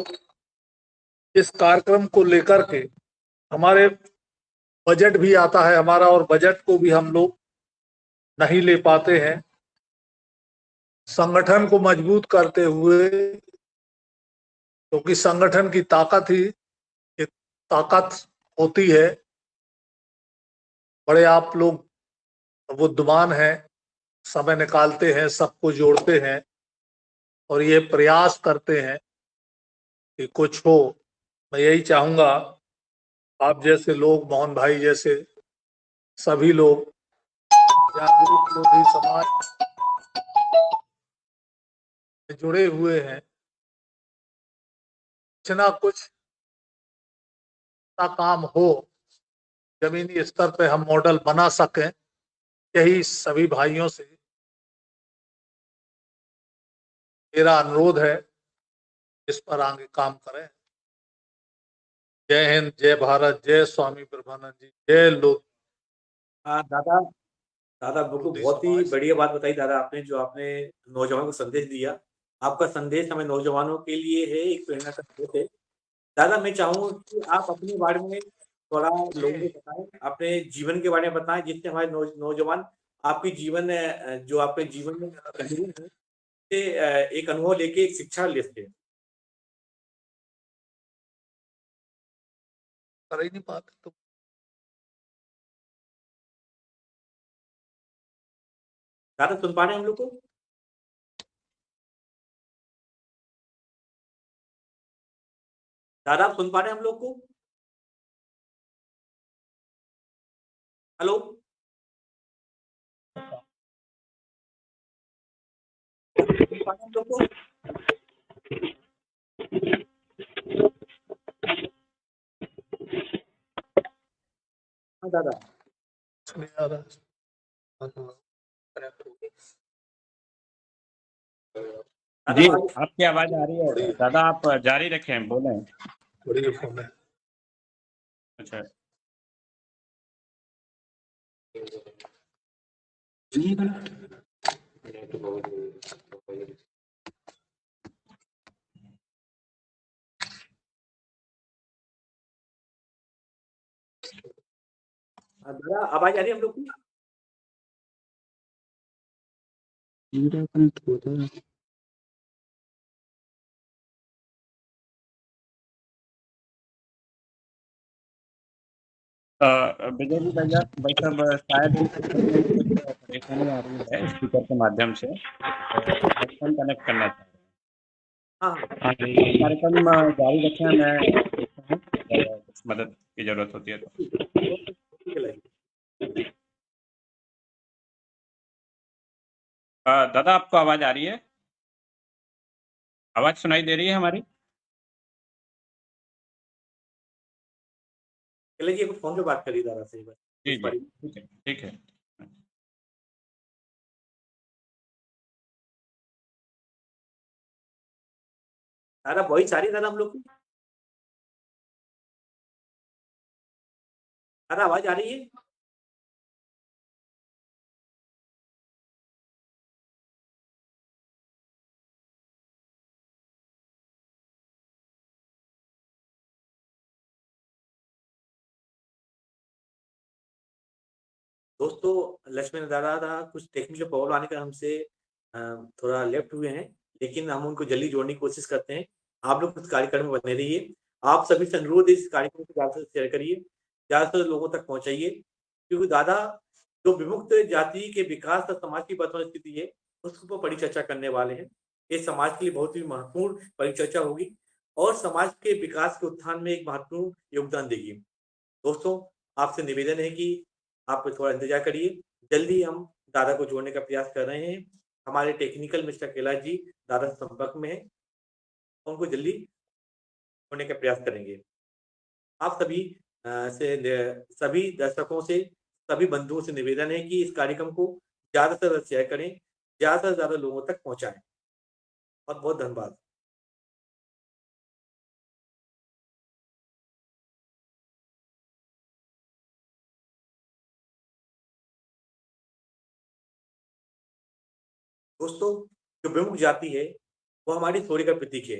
इस कार्यक्रम को लेकर के, हमारे बजट भी आता है हमारा, और बजट को भी हम लोग नहीं ले पाते हैं, संगठन को मजबूत करते हुए, क्योंकि संगठन की ताकत ही एक ताकत होती है। बड़े आप लोग बुद्धिमान हैं, समय निकालते हैं, सबको जोड़ते हैं और ये प्रयास करते हैं कि कुछ हो। मैं यही चाहूंगा आप जैसे लोग, मोहन भाई जैसे सभी लोग जागरूक लोधी समाज में जुड़े हुए हैं, कुछ ना कुछ का काम हो, जमीनी स्तर पे हम मॉडल बना सकें, यही सभी भाइयों से मेरा अनुरोध है। इस पर आगे काम करें। जय हिंद, जय भारत, जय स्वामी प्रभानंद जी, जय लोक हाँ दादा, दादा बिल्कुल लोधी बहुत ही समाज। बढ़िया बात बताई दादा आपने, जो आपने नौजवानों को संदेश दिया। आपका संदेश हमें नौजवानों के लिए है, एक प्रेरणा का स्रोत है। दादा मैं चाहूँ कि आप अपने बारे में थोड़ा लोगों को बताएं, अपने जीवन के बारे में बताएं, जिससे हमारे नौजवान आपके जीवन जो आपके जीवन में अनुभव है, से एक अनुभव लेके एक शिक्षा ले सके। कर ही नहीं पाते तो दादा सुन पा रहे हैं हम लोग को? दादा आप सुन पा रहे हैं हम लोग को? हेलो? सुन पा रहे हैं हम लोग को? हाँ दादा। नहीं आ रहा। कनेक्ट हो जी, दादा आपकी आवाज आ रही है दादा, आप जारी रखें, बोलें। बड़ी फोन है। अच्छा, दादा आवाज आ रही है हम लोग की? विजय जी भैया भाई साहब, शायद इस सिस्टम में कुछ परेशानी आ रही है स्पीकर के माध्यम से, हेडफोन कनेक्ट करना चाह रहे हाँ हैं। हाँ जी, कार्यक्रम जारी रखें, मैं देखता हूँ अगर कुछ मदद की जरूरत होती है तो। ठीक है लगी। दादा आपको आवाज आ रही है? आवाज सुनाई दे रही है हमारी? चलिए जी, फोन पे बात करिए दादा से, बस जी कुछ जी, पड़ी। ठीक है, ठीक है। दादा वॉइस आ रही है दादा हम लोग की? दादा आवाज आ रही है? दोस्तों लक्ष्मण दादा कुछ टेक्निकल प्रॉब्लम आने का हमसे अ, थोड़ा लेफ्ट हुए हैं, लेकिन हम उनको जल्दी जोड़ने की कोशिश करते हैं। आप लोग इस कार्यक्रम में बने रहिए। आप सभी से अनुरोध है, इस कार्यक्रम को ज़्यादा से शेयर करिए, ज़्यादा से लोगों तक पहुँचाइए, क्योंकि दादा जो विमुक्त जाति के विकास और समाज की वर्तमान स्थिति है, उसके ऊपर परिचर्चा करने वाले हैं। ये समाज के लिए बहुत ही महत्वपूर्ण परिचर्चा होगी और समाज के विकास के उत्थान में एक महत्वपूर्ण योगदान देगी। दोस्तों, आपसे निवेदन है कि आप थोड़ा इंतज़ार करिए, जल्दी हम दादा को जोड़ने का प्रयास कर रहे हैं। हमारे टेक्निकल मिस्टर कैलाश जी दादा से संपर्क में हैं, उनको जल्दी जोड़ने का प्रयास करेंगे। आप सभी सभी दर्शकों से, सभी बंधुओं से निवेदन है कि इस कार्यक्रम को ज़्यादा से ज़्यादा शेयर करें, ज़्यादा से ज़्यादा लोगों तक पहुँचाएँ। बहुत-बहुत धन्यवाद। दोस्तों, जो प्रमुख जाति है वो हमारी शौर्य का प्रतीक है।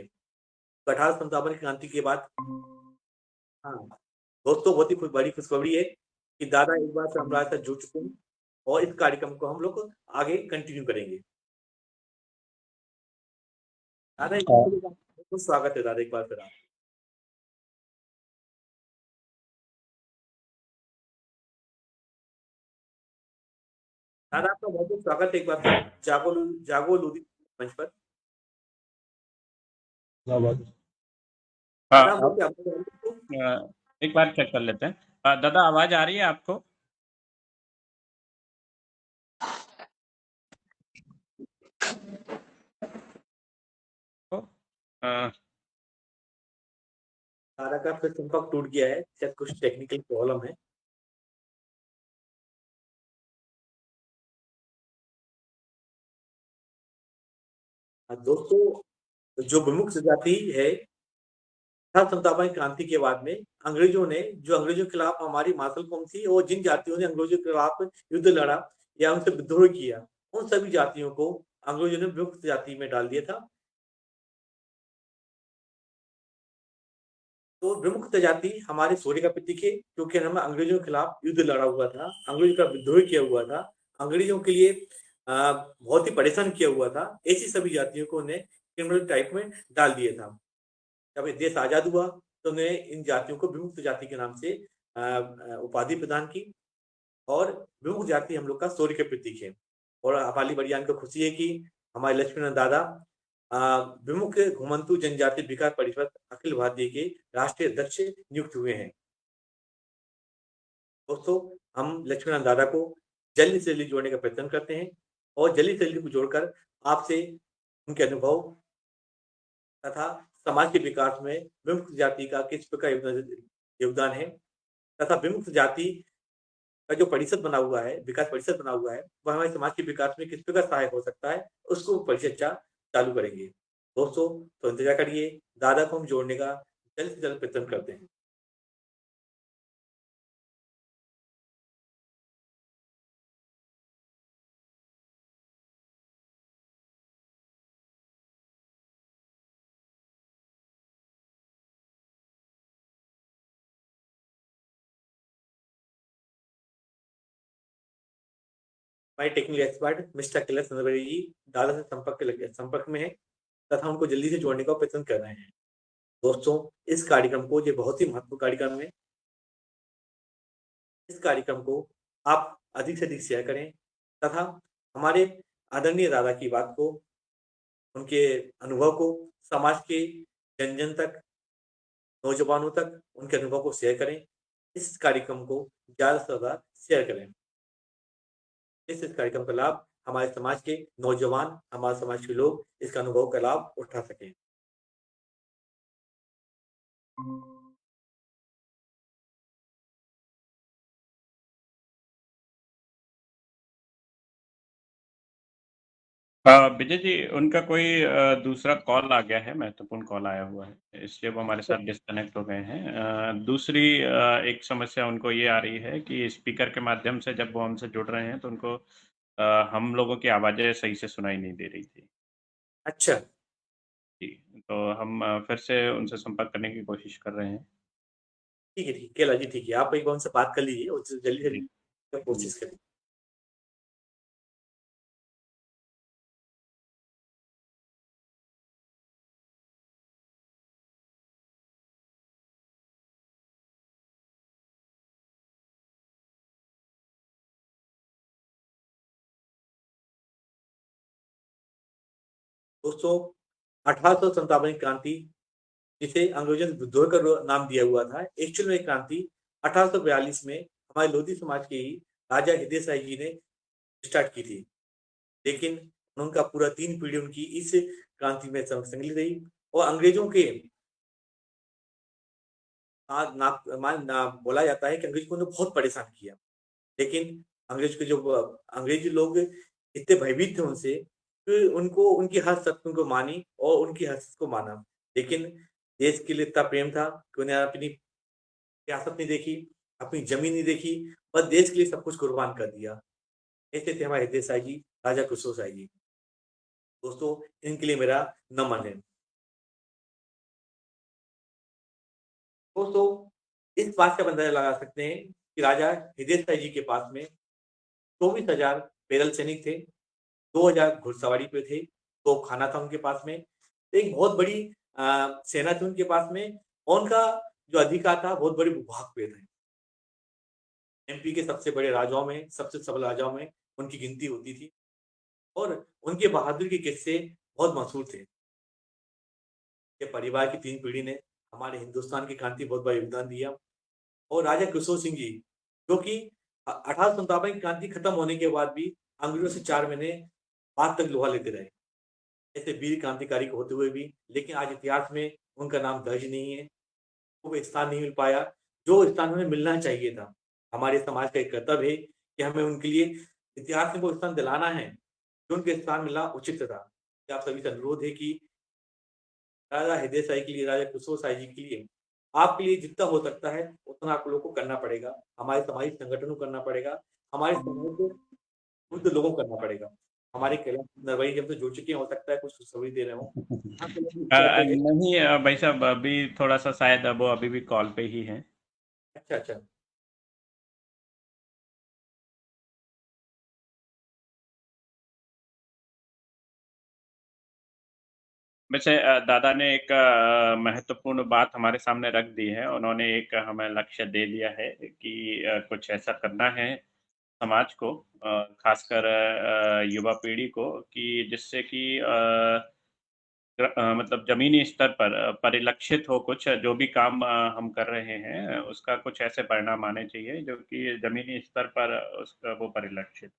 1857 की क्रांति के बाद हाँ, दोस्तों बहुत ही बड़ी खुशखबरी है कि दादा एक बार से हमारे साथ जुड़ चुके हैं और इस कार्यक्रम को हम लोग आगे कंटिन्यू करेंगे। दादा एक बार फिर बहुत स्वागत है दादा एक बार फिर आप। दादा आपका बहुत बहुत स्वागत है एक बार फिर जागो लोधी मंच पर। दादा हम आप लोग आपको एक बार चेक कर लेते हैं। दादा आवाज आ रही है आपको? अ, दादा का फिर संपर्क टूट गया है, शायद कुछ टेक्निकल प्रॉब्लम है। दोस्तों, जो प्रमुख जाति है 1857 क्रांति के बाद में अंग्रेजों के खिलाफ हमारी मार्शल कौम थी और जिन जातियों ने अंग्रेजों के खिलाफ युद्ध लड़ा या उनसे विद्रोह किया, उन सभी जातियों को अंग्रेजों ने विमुक्त जाति में डाल दिया था। तो विमुक्त जाति हमारे शौर्य का प्रतीक है, क्योंकि हमें अंग्रेजों के खिलाफ युद्ध लड़ा हुआ था, अंग्रेजों का विद्रोह किया हुआ था, अंग्रेजों के लिए बहुत ही परेशान किया हुआ था। ऐसी सभी जातियों को उन्हें क्रिमिनल टाइप में डाल दिया था। जब ये देश आजाद हुआ तो उन्हें इन जातियों को विमुक्त जाति के नाम से उपाधि प्रदान की और विमुक्त जाति हम लोग का शौर्य के प्रतीक है। और हमारी बड़ियान को खुशी है कि हमारे लक्ष्मीनारायण दादा विमुख घुमंतु जनजाति विकास परिषद अखिल भारतीय के राष्ट्रीय अध्यक्ष नियुक्त हुए हैं। दोस्तों, हम लक्ष्मीनारायण दादा को जल्दी से जल्दी जोड़ने का प्रयत्न करते हैं और जल्दी से जल्दी जोड़कर आपसे उनके अनुभव तथा समाज के विकास में विमुक्त जाति का किस प्रकार योगदान है तथा विमुक्त जाति का जो परिषद बना हुआ है, विकास परिषद बना हुआ है, वह हमारे समाज के विकास में किस प्रकार सहायक हो सकता है, उसको परिचर्चा चालू करेंगे। दोस्तों, तो इंतजार करिए, दादा को हम जोड़ने का जल्द से जल्द प्रयत्न करते हैं। हमारे टेक्निकल एक्सपर्ट मिस्टर कैलाश नंदबरी जी दादा से संपर्क में है तथा उनको जल्दी से जोड़ने का प्रयत्न कर रहे हैं। दोस्तों, इस कार्यक्रम को ये बहुत ही महत्वपूर्ण कार्यक्रम है। इस कार्यक्रम को आप अधिक से अधिक शेयर करें तथा हमारे आदरणीय दादा की बात को, उनके अनुभव को समाज के जन-जन तक, नौजवानों तक उनके अनुभव को शेयर करें। इस कार्यक्रम को ज़्यादा से ज़्यादा शेयर करें। इस कार्यक्रम का लाभ हमारे समाज के नौजवान, हमारे समाज के लोग इसका अनुभव का लाभ उठा सकें। विजय जी, उनका कोई दूसरा कॉल आ गया है, महत्वपूर्ण कॉल आया हुआ है, इसलिए वो हमारे साथ डिस्कनेक्ट हो गए हैं। दूसरी एक समस्या उनको ये आ रही है कि स्पीकर के माध्यम से जब वो हमसे जुड़ रहे हैं तो उनको हम लोगों की आवाज़ें सही से सुनाई नहीं दे रही थी। अच्छा, जी, तो हम फिर से उनसे संपर्क करने की कोशिश कर रहे हैं। ठीक है, ठीक है। केला जी ठीक है, आप एक बार उनसे बात कर लीजिए और जल्दी से जी, जल्दी कोशिश करिए। दोस्तों, 1857 की क्रांति जिसे अंग्रेजों ने विद्रोह का नाम दिया हुआ था, एक्चुअल में क्रांति 1842 में हमारे लोधी समाज के ही राजा हृदय साई जी ने स्टार्ट की थी। लेकिन उनका पूरा 3 पीढ़ी उनकी इस क्रांति में संलग्न रही और अंग्रेजों के बोला जाता है कि अंग्रेज को उन्होंने बहुत परेशान किया। लेकिन अंग्रेज लोग इतने भयभीत थे उनसे कि उनको उनकी हर शर्त उनको मानी और उनकी हर शर्त को माना। लेकिन देश के लिए इतना प्रेम था कि उन्हें अपनी सियासत नहीं देखी, अपनी ज़मीन नहीं देखी, बस देश के लिए सब कुछ कुर्बान कर दिया। ऐसे थे हमारे हृदय साई जी, राजा खुसरो साई जी। दोस्तों इनके लिए मेरा नमन है। दोस्तों इस बात का अंदाजा लगा सकते हैं कि राजा हृदय साई जी के पास में 24,000 पैदल सैनिक थे, 2,000 घुड़सवारी पे थे, तोपखाना था उनके पास में, एक बहुत बड़ी सेना थी उनके पास में और उनका जो अधिकार था बहुत बड़े भूभाग पे थे। एमपी के सबसे बड़े राजाओं में, सबसे सबल राजाओं में उनकी गिनती होती थी और उनके बहादुरी के किस्से बहुत मशहूर थे। के परिवार की 3 पीढ़ी ने हमारे हिंदुस्तान की क्रांति में बहुत बड़ा योगदान दिया और राजा किशोर सिंह जी, जो कि 1857 की क्रांति खत्म होने के बाद भी अंग्रेजों से 4 महीने बाद तक लोहा लेते रहे। ऐसे वीर क्रांतिकारी को होते हुए भी लेकिन आज इतिहास में उनका नाम दर्ज नहीं है। वो स्थान नहीं मिल पाया, जो स्थान उन्हें मिलना चाहिए था। हमारे समाज का एक कर्तव्य है कि हमें उनके लिए इतिहास में वो स्थान दिलाना है, जो उनके स्थान मिलना उचित था। कि आप सभी से अनुरोध है कि राजा हृदय साई के लिए, राजा किशोर साई जी के लिए, आपके लिए जितना हो सकता है, उतना आप लोगों को करना पड़ेगा। हमारे सामाजिक संगठनों को करना पड़ेगा, हमारे समाज के वृद्ध लोगों को करना पड़ेगा। हमारे कैलाश नरवई जी हमसे जुड़ चुके हैं, हो सकता है कुछ खुशखबरी दे रहे हों। आपके लिए भी इच्छा है। नहीं भाई साहब, अभी थोड़ा सा शायद वो अभी भी कॉल पे ही है। अच्छा, अच्छा। वैसे दादा ने एक महत्वपूर्ण बात हमारे सामने रख दी है। उन्होंने एक हमें लक्ष्य दे दिया है कि कुछ ऐसा करना है समाज को, खासकर युवा पीढ़ी को, कि जिससे कि मतलब ज़मीनी स्तर पर परिलक्षित हो कुछ, जो भी काम हम कर रहे हैं, उसका कुछ ऐसे परिणाम आने चाहिए जो कि ज़मीनी स्तर पर उसका वो परिलक्षित।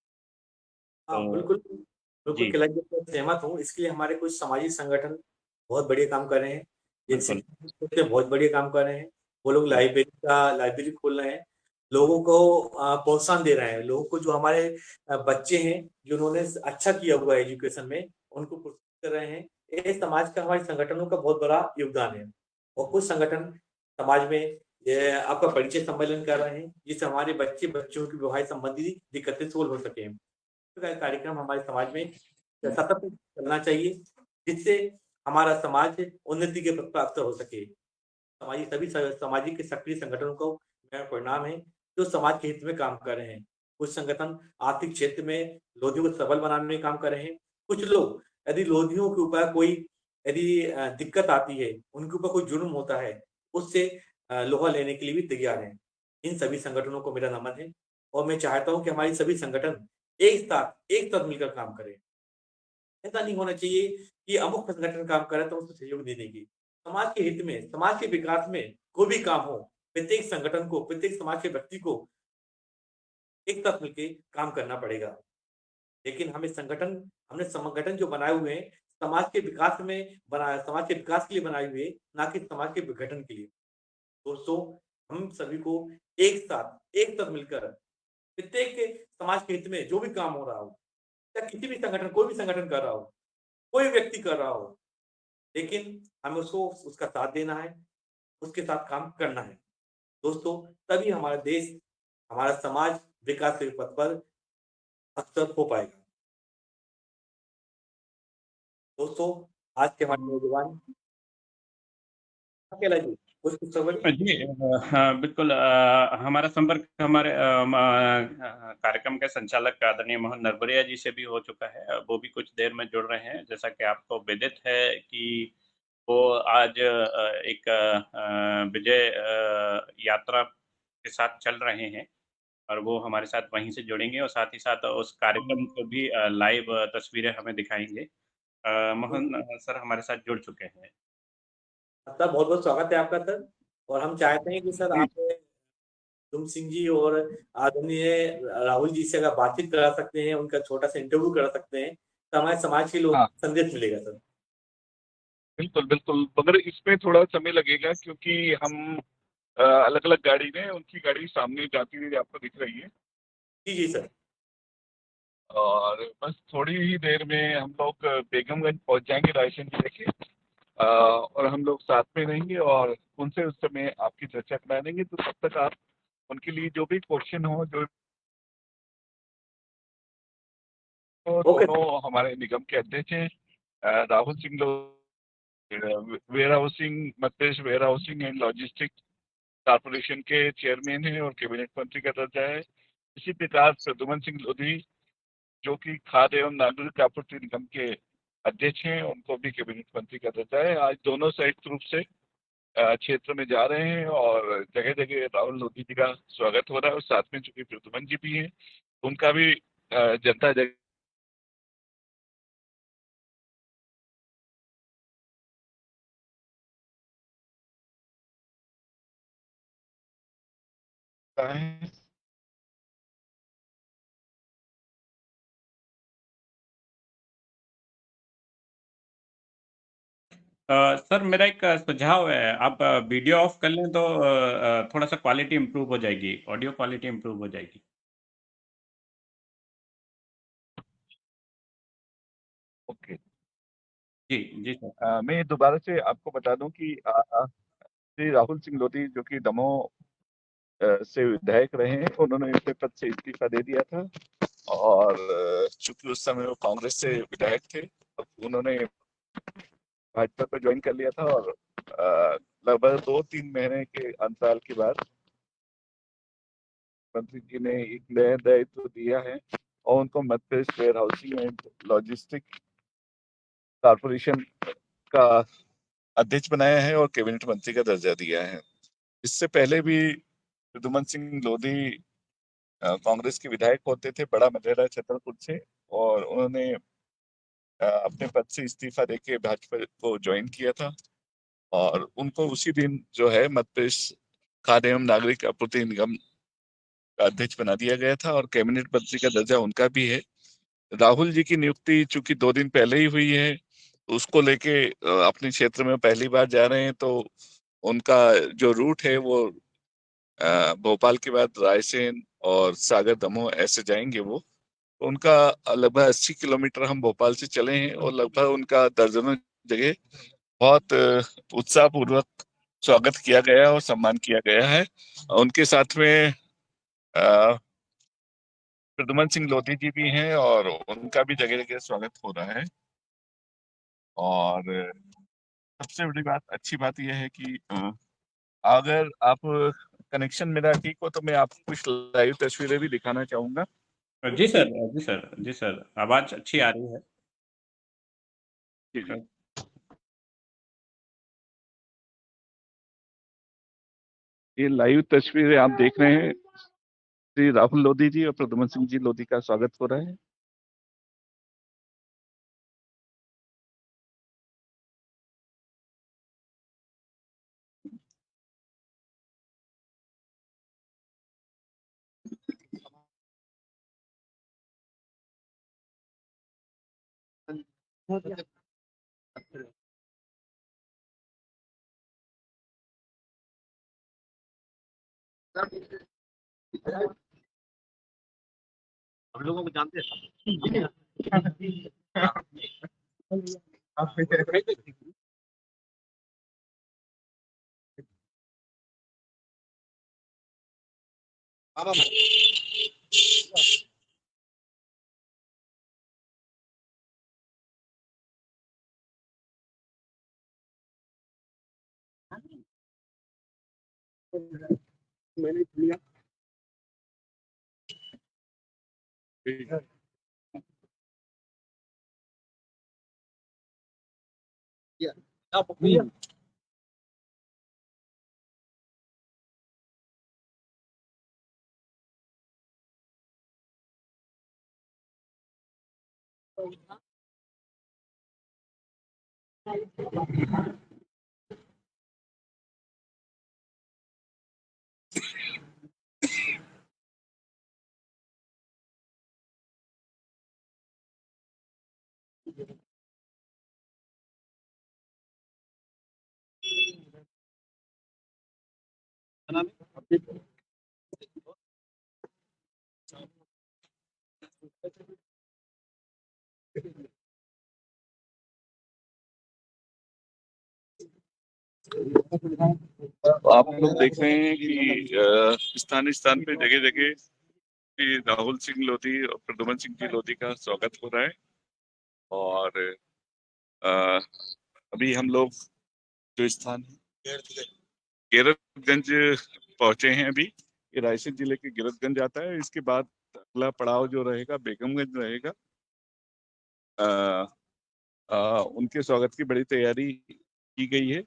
हाँ, तो बिल्कुल, बिल्कुल जी, कैलाश जी मैं सहमत हूँ। इसके लिए हमारे कुछ सामाजिक संगठन बहुत बढ़िया काम कर रहे हैं। जैसे बिल्कुल। शिक्षक क्षेत्र में बहुत बढ़िया काम कर रहे हैं। वो लोग जी, लाइब्रेरी खोल रहे हैं, लोगों को प्रोत्साहन दे रहे हैं। लोगों को जो हमारे बच्चे हैं, जिन्होंने अच्छा किया हुआ है एजुकेशन में, उनको प्रोत्साहित कर रहे हैं। ये समाज का, हमारे संगठनों का बहुत बड़ा योगदान है और कुछ संगठन समाज में ये आपका परिचय सम्मेलन कर रहे हैं, जिससे हमारे बच्चों की विवाह संबंधी दिक्कतें सोल्व हो सकें। का कार्यक्रम हमारे समाज में सतत चलना चाहिए, जिससे हमारा समाज उन्नति के पथ पर अग्रसर हो सके। सामाजिक के सक्रिय संगठनों को मेरा परिणाम है, जो समाज के हित में काम कर रहे हैं। कुछ संगठन आर्थिक क्षेत्र में लोधियों को सबल बनाने में काम कर रहे हैं। कुछ लोग यदि लोधियों के ऊपर कोई यदि दिक्कत आती है, उनके ऊपर कोई जुर्म होता है, उससे लोहा लेने के लिए भी तैयार हैं। इन सभी संगठनों को मेरा नमन है और मैं चाहता हूँ कि हमारी सभी संगठन एक साथ मिलकर काम करें। ऐसा नहीं होना चाहिए कि अमुक संगठन काम कर रहा है तो उसको सहयोग दे देंगे। समाज के हित में, समाज के विकास में कोई भी काम हो, प्रत्येक संगठन को, प्रत्येक समाज के व्यक्ति को एक साथ मिलके काम करना पड़ेगा। लेकिन हमने संगठन जो बनाए हुए हैं, समाज के विकास के लिए बनाए हुए हैं, ना कि समाज के विघटन के लिए। दोस्तों, हम सभी को एक साथ मिलकर प्रत्येक के समाज के हित में जो भी काम हो रहा हो, या किसी भी संगठन, कोई भी संगठन कर रहा हो, कोई व्यक्ति कर रहा हो, लेकिन हमें उसको उसका साथ देना है, उसके साथ काम करना है। दोस्तों, तभी हमारा देश, हमारा समाज विकास के पथ पर अग्रसर हो पाएगा। दोस्तों, आज के हमारे नौजवान अकेला जी, कुछ खबर जी, हाँ, बिल्कुल। हमारा संपर्क हमारे कार्यक्रम के संचालक आदरणीय मोहन नरबरिया जी से भी हो चुका है। वो भी कुछ देर में जुड़ रहे हैं। जैसा कि आपको विदित है कि वो आज एक विजय यात्रा के साथ चल रहे हैं और वो हमारे साथ वहीं से जुड़ेंगे और साथ ही साथ उस कार्यक्रम को भी लाइव तस्वीरें हमें दिखाएँगे। मोहन सर हमारे साथ जुड़ चुके हैं। सर, बहुत-बहुत स्वागत है आपका सर। और हम चाहते हैं कि सर जी, आप तुम सिंह जी और आदरणीय राहुल जी से अगर बातचीत करा सकते हैं, उनका छोटा-सा इंटरव्यू करा सकते हैं, तो हमारे समाज के लोगों हाँ, को संदेश मिलेगा सर। बिल्कुल, बिल्कुल। मगर इसमें थोड़ा समय लगेगा क्योंकि हम अलग-अलग गाड़ी में, उनकी गाड़ी सामने जाती हुई आपको दिख रही है जी, जी सर। और बस थोड़ी ही देर में हम लोग बेगमगंज पहुंच जाएंगे रायसेन जिले के। और हम लोग साथ में रहेंगे और उनसे उस समय आपकी चर्चा करा देंगे। तो तब तक आप उनके लिए जो भी क्वेश्चन हो, जो ओके सर। दोनों हमारे निगम के अध्यक्ष हैं, Rahul Singh warehousing, Madhya Pradesh warehousing and logistic corporation के चेयरमैन हैं और कैबिनेट मंत्री का दर्जा है। इसी प्रकार प्रद्युमन सिंह लोधी जो कि खाद्य एवं नागरिक आपूर्ति निगम के अध्यक्ष हैं, उनको भी कैबिनेट मंत्री का दर्जा है। आज दोनों संयुक्त रूप से क्षेत्र में जा रहे हैं और जगह जगह राहुल लोधी जी का स्वागत हो रहा है और साथ में चूंकि प्रद्युमन जी भी हैं, उनका भी जनता जगह है। सर मेरा एक सुझाव है, आप वीडियो ऑफ कर लें तो थोड़ा सा क्वालिटी इम्प्रूव हो जाएगी, ऑडियो क्वालिटी इम्प्रूव हो जाएगी। ओके, जी जी सर। मैं दोबारा से आपको बता दूं कि श्री राहुल सिंह लोधी जो कि दमोह से विधायक रहे हैं, उन्होंने अपने पद से इस्तीफा दे दिया था और चूंकि उस समय वो कांग्रेस से विधायक थे, उन्होंने भाजपा को ज्वाइन कर लिया था और लगभग 2-3 महीने के अंतराल के बाद मंत्री जी ने एक नया दायित्व दिया है और उनको Madhya Pradesh warehousing and logistic corporation का अध्यक्ष बनाया है और कैबिनेट मंत्री का दर्जा दिया है। इससे पहले भी प्रद्युमन सिंह लोधी कांग्रेस के विधायक होते थे, बड़ा मदेरा छतरपुर से, और उन्होंने अपने पद से इस्तीफा देके भाजपा को ज्वाइन किया था और उनको उसी दिन जो है मध्य प्रदेश खाद्य एवं नागरिक आपूर्ति निगम का अध्यक्ष बना दिया गया था और कैबिनेट मंत्री का दर्जा उनका भी है। राहुल जी की नियुक्ति चूंकि 2 दिन पहले ही हुई है, उसको लेके अपने क्षेत्र में पहली बार जा रहे हैं, तो उनका जो रूट है वो भोपाल के बाद रायसेन और सागर दमोह ऐसे जाएंगे वो। उनका लगभग 80 किलोमीटर हम भोपाल से चले हैं और लगभग उनका दर्जनों जगह बहुत उत्साहपूर्वक स्वागत किया गया और सम्मान किया गया है। उनके साथ में प्रद्युमन सिंह लोधी जी भी हैं और उनका भी जगह जगह स्वागत हो रहा है। और सबसे बड़ी बात, अच्छी बात यह है कि अगर आप कनेक्शन मेरा ठीक हो तो मैं आपको कुछ लाइव तस्वीरें भी दिखाना चाहूंगा। जी सर, जी सर, जी सर, आवाज अच्छी आ रही है। जी जी। ये लाइव तस्वीरें आप देख रहे हैं, श्री राहुल लोधी जी और प्रद्युमन सिंह जी लोधी का स्वागत हो रहा है। हम लोगों को जानते हैं। मैंने लिया आप आप लोग देख रहे हैं कि स्थान स्थान पे जगह जगह श्री राहुल सिंह लोधी और प्रद्युमन सिंह जी लोधी का स्वागत हो रहा है और अभी हम लोग जो स्थान है गिरतगंज पहुंचे हैं। अभी ये रायसेन जिले के गिरतगंज आता है। इसके बाद अगला पड़ाव जो रहेगा बेगमगंज रहेगा। उनके स्वागत की बड़ी तैयारी की गई है।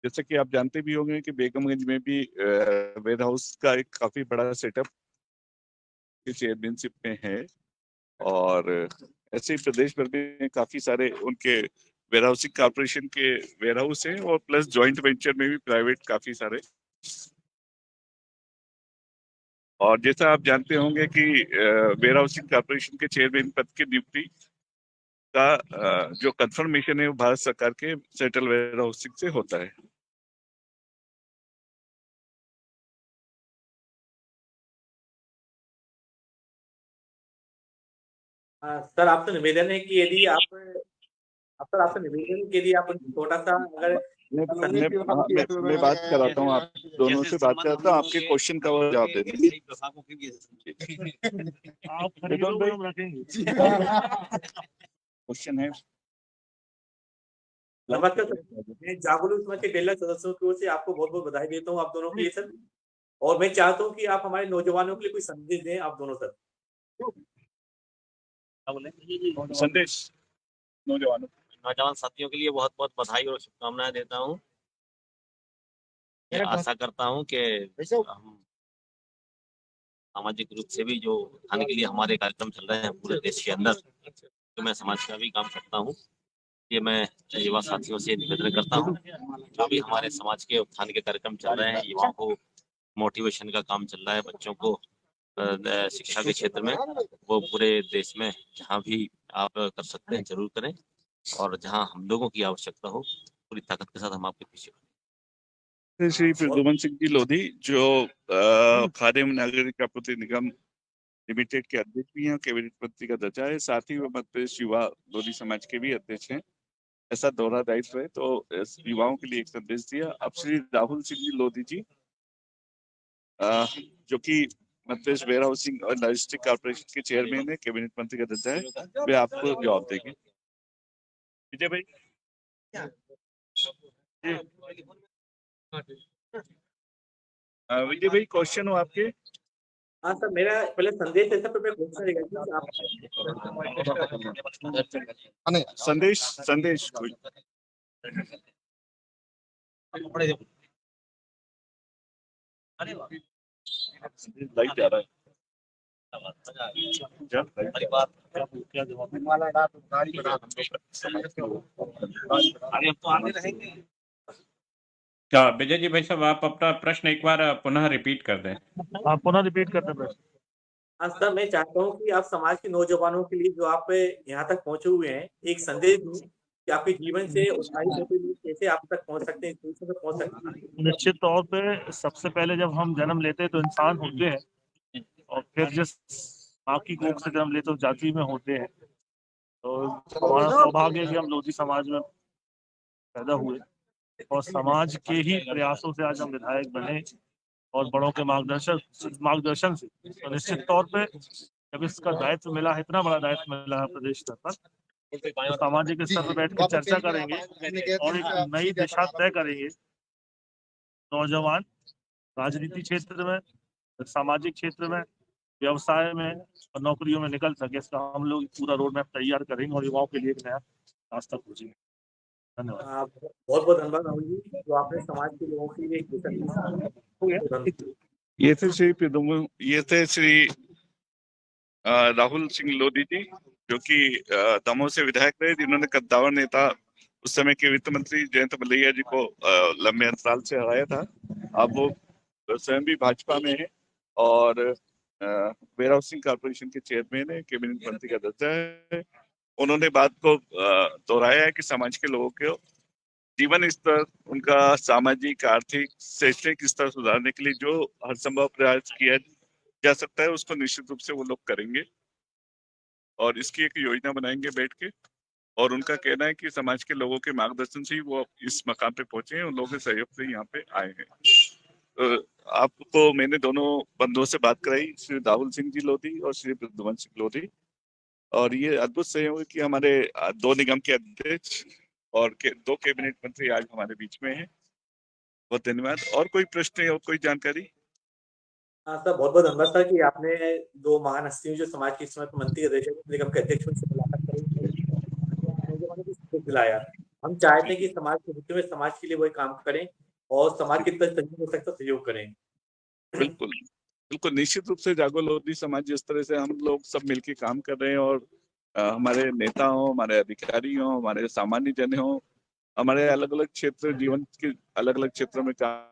जैसे कि आप जानते भी होंगे कि बेगमगंज में भी वेयर हाउस का एक काफी बड़ा सेटअप चेयरमैनशिप में है, और ऐसे ही प्रदेश भर में काफी सारे उनके वेयर हाउसिंग कॉर्पोरेशन के वेयर हाउस हैं, और प्लस जॉइंट वेंचर में भी प्राइवेट काफी सारे। और जैसा आप जानते होंगे कि वेयर हाउसिंग कॉर्पोरेशन के चेयरमैन पद की नियुक्ति का जो कंफर्मेशन है वो भारत सरकार के सेंट्रल वेयर हाउसिंग से होता है। सर आपसे निवेदन है कि यदि आप सर आपसे निवेदन है कि यदि आप छोटा सा अगर मैं बात कराता हूँ, आप दोनों से बात कराता हूँ, आपके क्वेश्चन का वो जवाब दे देंगे। क्वेश्चन है। नमस्कार सर, मैं जागरूक समाज के डेला सदस्यों की ओर से आपको बहुत बहुत बधाई देता हूँ आप दोनों के लिए सर। और मैं चाहता हूँ कि आप हमारे नौजवानों के लिए कोई संदेश दें आप दोनों सर। संदेश नौजवान साथियों के लिए बहुत बहुत बधाई और शुभकामनाएं देता हूँ। आशा करता हूँ कि हम सामाजिक रूप से भी जो उत्थान के लिए हमारे कार्यक्रम चल रहे हैं पूरे देश के अंदर, तो मैं समाज का भी काम करता हूँ। ये मैं युवा साथियों से निवेदन करता हूँ, जो भी हमारे समाज के उत्थान के कार्यक्रम चल रहे हैं, युवाओं को मोटिवेशन का काम चल रहा है, बच्चों को शिक्षा के क्षेत्र में, वो पूरे देश में जहाँ भी आप कर सकते हैं जरूर करें, और जहाँ हम लोगों की आवश्यकता हो पूरी ताकत के साथ हम आपके पीछे हैं। श्री प्रद्युमन सिंह जी लोधी, जो खाद्य एवं नागरिक आपूर्ति निगम लिमिटेड के अध्यक्ष भी हैं, कैबिनेट मंत्री का दर्जा है, साथ ही वो मध्य प्रदेश युवा लोधी समाज के भी अध्यक्ष हैं। ऐसा दोहरा दायित्व है, तो युवाओं के लिए एक संदेश दिया। अब श्री राहुल सिंह जी लोधी जी, जो कि मध्य प्रदेश वेयर हाउसिंग और लॉजिस्टिक कॉर्पोरेशन के चेयरमैन है, कैबिनेट मंत्री का दर्जा है, वे आपको जवाब देंगे। विजय भाई, विजय भाई क्वेश्चन हो आपके? हाँ सर, मेरा पहले संदेश है सर, मैं क्वेश्चन रहेगा कि आप संदेश कोई लाइट जा रहा है। क्या विजय जी भाई साहब, आप अपना प्रश्न एक बार पुनः रिपीट कर दें। आप पुनः रिपीट करते प्रश्न। हाँ सर, मैं चाहता हूँ कि आप समाज के नौजवानों के लिए जो आप यहाँ तक पहुंचे हुए हैं, एक संदेश दूं कि आपके जीवन से उत्साहित होते हुए कैसे आप तक पहुंच सकते हैं, इस तक पहुंच सकते हैं। निश्चित तौर पे सबसे पहले जब हम जन्म लेते हैं तो इंसान होते हैं, और फिर जिस माँ की कोख से जन्म लेते तो जाति में होते हैं। तो हमारा सौभाग्य है कि हम लोधी समाज में पैदा हुए, और समाज के ही प्रयासों से आज हम विधायक बने, और बड़ों के मार्गदर्शन से। तो निश्चित तौर पे जब इसका दायित्व मिला है, इतना बड़ा दायित्व मिला है प्रदेश स्तर पर, तो सामाजिक स्तर पर बैठ कर चर्चा करेंगे और एक नई दिशा तय करेंगे। नौजवान राजनीति क्षेत्र में, सामाजिक क्षेत्र में, व्यवसाय में और नौकरियों में निकल सके, इसका हम लोग पूरा रोड मैप तैयार करेंगे और युवाओं के लिए एक नया रास्ता खोजेंगे। धन्यवाद। बहुत बहुत धन्यवाद राहुल जी, जो आपने समाज के लोगों के लिए एक ये थे श्री राहुल सिंह लोधी जी, जो कि दमोह से विधायक रहे, जिन्होंने कद्दावर नेता उस समय के वित्त मंत्री जयंत मलैया जी को लंबे अंतराल से हराया था। अब वो स्वयं भी भाजपा में है, और वेयर हाउसिंग कॉर्पोरेशन के चेयरमैन है, कैबिनेट मंत्री का दर्जा है। उन्होंने बात को दोहराया है कि समाज के लोगों के जीवन स्तर, उनका सामाजिक, आर्थिक, शैक्षणिक स्तर सुधारने के लिए जो हर संभव प्रयास किया जा सकता है, उसको निश्चित रूप से वो लोग करेंगे, और इसकी एक योजना बनाएंगे बैठ के। और उनका कहना है कि समाज के लोगों के मार्गदर्शन से ही वो इस मकाम पे पहुंचे हैं, उन लोगों के सहयोग से यहाँ पे आए हैं। तो आपको मैंने दोनों बंधुओं से बात कराई, श्री राहुल सिंह जी लोधी और श्री प्रद्युमन सिंह लोधी, और ये अद्भुत सहयोग है कि हमारे 2 निगम के अध्यक्ष और 2 कैबिनेट मंत्री आज हमारे बीच में हैं। बहुत धन्यवाद। और कोई प्रश्न और कोई जानकारी? हाँ सर, बहुत बहुत धन्यवाद सर कि आपने 2 महान हस्तियों जो समाज की इस समय मंत्री निगम के अध्यक्ष से मुलाकात करी नौजवानों को संदेश दिलाया। हम चाहते हैं कि समाज के हित में समाज के लिए वही काम करें और समाज के सहयोग हो सकता है सहयोग करें। बिल्कुल, बिल्कुल निश्चित रूप से जागो लोधी समाज जिस तरह से हम लोग सब मिलके काम कर रहे हैं और हमारे नेता हों, हमारे अधिकारी हों, हमारे सामान्य जन हों, हमारे अलग-अलग क्षेत्र जीवन के अलग-अलग क्षेत्रों में काम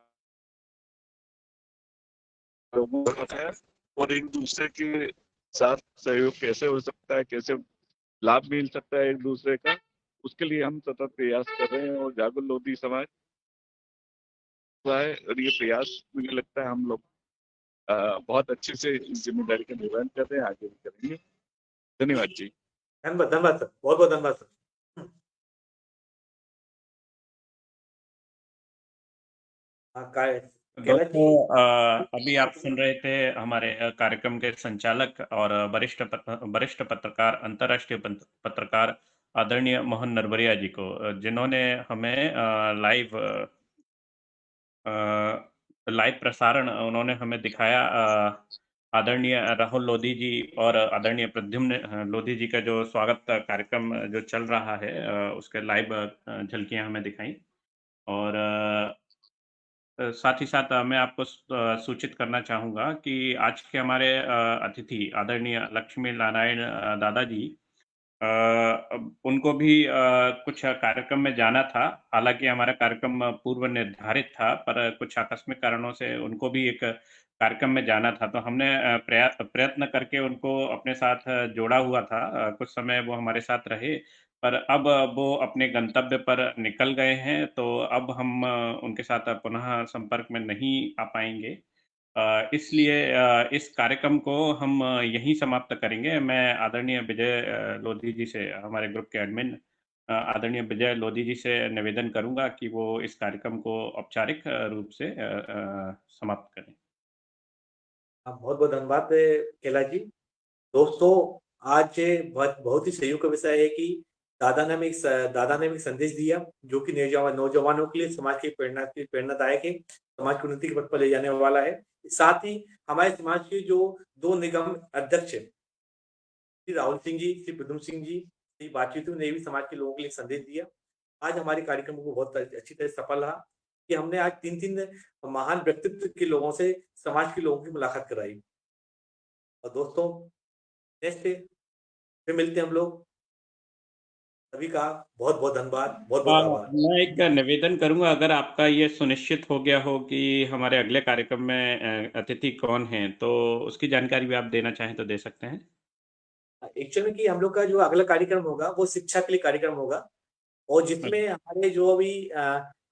लोगों को पता है और एक दूसरे के साथ सहयोग कैसे हो सकता है, कैसे लाभ मिल सकता है एक दूसरे का, उसके लिए हम सतत प्रयास कर रहे हैं और जागो लोधी समाज है और ये प्रयास मुझे लगता है हम लोग बहुत अच्छे से इस जिम्मेदारी का निर्वहन कर रहे हैं, आगे भी करेंगे। धन्यवाद जी। धन्यवाद, धन्यवाद सर। बहुत बहुत धन्यवाद सर। हाँ, कैलाश जी। दोस्तों, अभी आप सुन रहे थे हमारे कार्यक्रम के संचालक और वरिष्ठ पत्रकार, अंतर्राष्ट्रीय पत्रकार आदरणीय मोहन नरबरिया जी को, जिन्होंने हमें लाइव प्रसारण उन्होंने हमें दिखाया आदरणीय राहुल लोधी जी और आदरणीय प्रद्युम्न लोधी जी का जो स्वागत कार्यक्रम जो चल रहा है, उसके लाइव झलकियां हमें दिखाई। और साथ ही साथ मैं आपको सूचित करना चाहूँगा कि आज के हमारे अतिथि आदरणीय लक्ष्मी नारायण दादा जी, अब उनको भी कुछ कार्यक्रम में जाना था। हालाँकि हमारा कार्यक्रम पूर्व निर्धारित था, पर कुछ आकस्मिक कारणों से उनको भी एक कार्यक्रम में जाना था। तो हमने प्रयत्न करके उनको अपने साथ जोड़ा हुआ था। कुछ समय वो हमारे साथ रहे, पर अब वो अपने गंतव्य पर निकल गए हैं, तो अब हम उनके साथ पुनः संपर्क में नहीं आ पाएँगे। इसलिए इस कार्यक्रम को हम यहीं समाप्त करेंगे। मैं आदरणीय विजय लोधी जी से, हमारे ग्रुप के एडमिन आदरणीय विजय लोधी जी से निवेदन करूँगा कि वो इस कार्यक्रम को औपचारिक रूप से समाप्त करें। हाँ, बहुत बहुत धन्यवाद कैलाश जी। दोस्तों, आज बहुत बहुत ही सहयोग का विषय है कि दादा ने हमें एक संदेश दिया जो कि नौजवानों के लिए समाज की प्रेरणादायक है, समाज की उन्नति के पथ पर ले जाने वाला है। साथ ही हमारे समाज के जो 2 निगम अध्यक्ष हैं, श्री राहुल सिंह जी, श्री प्रद्युम्न सिंह जी, श्री बातचीतों ने भी समाज के लोगों के लिए एक संदेश दिया। आज हमारे कार्यक्रम को बहुत अच्छी तरह सफल रहा कि हमने आज 3-3 महान व्यक्तित्व के लोगों से समाज के लोगों की मुलाकात कराई। और दोस्तों, नेक्स्ट फिर मिलते हैं हम लोग। सभी का बहुत-बहुत धन्यवाद, बहुत-बहुत आभार। मैं एक निवेदन करूँगा, अगर आपका ये सुनिश्चित हो गया हो कि हमारे अगले कार्यक्रम में अतिथि कौन हैं, तो उसकी जानकारी भी आप देना चाहें तो दे सकते हैं। एक्चुअल में कि हम लोग का जो अगला कार्यक्रम होगा वो शिक्षा के लिए कार्यक्रम होगा और जिसमें हमारे जो अभी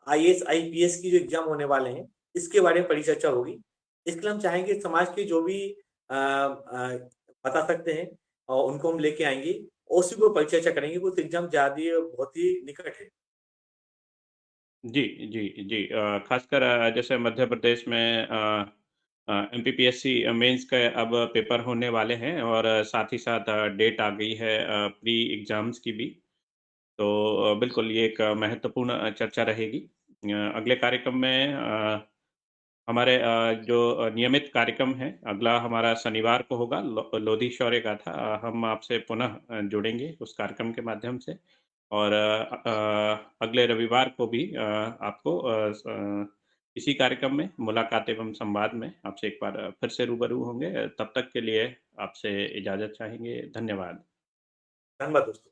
आईएएस, आईपीएस की जो एग्जाम होने वाले हैं, इसके बारे में परिचर्चा होगी। इसके लिए हम चाहेंगे समाज के जो भी बता सकते हैं और उनको हम लेके आएँगे और उसी को परिचर्चा करेंगे। वो एग्जाम बहुत ही निकट है। जी, जी, जी। ख़ासकर जैसे मध्य प्रदेश में एमपीपीएससी मेंस के अब पेपर होने वाले हैं और साथ ही साथ डेट आ गई है प्री एग्ज़ाम्स की भी। तो बिल्कुल ये एक महत्वपूर्ण चर्चा रहेगी। अगले कार्यक्रम में हमारे जो नियमित कार्यक्रम है, अगला हमारा शनिवार को होगा, लोधी शौर्य गाथा। हम आपसे पुनः जुड़ेंगे उस कार्यक्रम के माध्यम से और अगले रविवार को भी आपको इसी कार्यक्रम में मुलाकात एवं संवाद में आपसे एक बार फिर से रूबरू होंगे। तब तक के लिए आपसे इजाज़त चाहेंगे। धन्यवाद। धन्यवाद दोस्तों।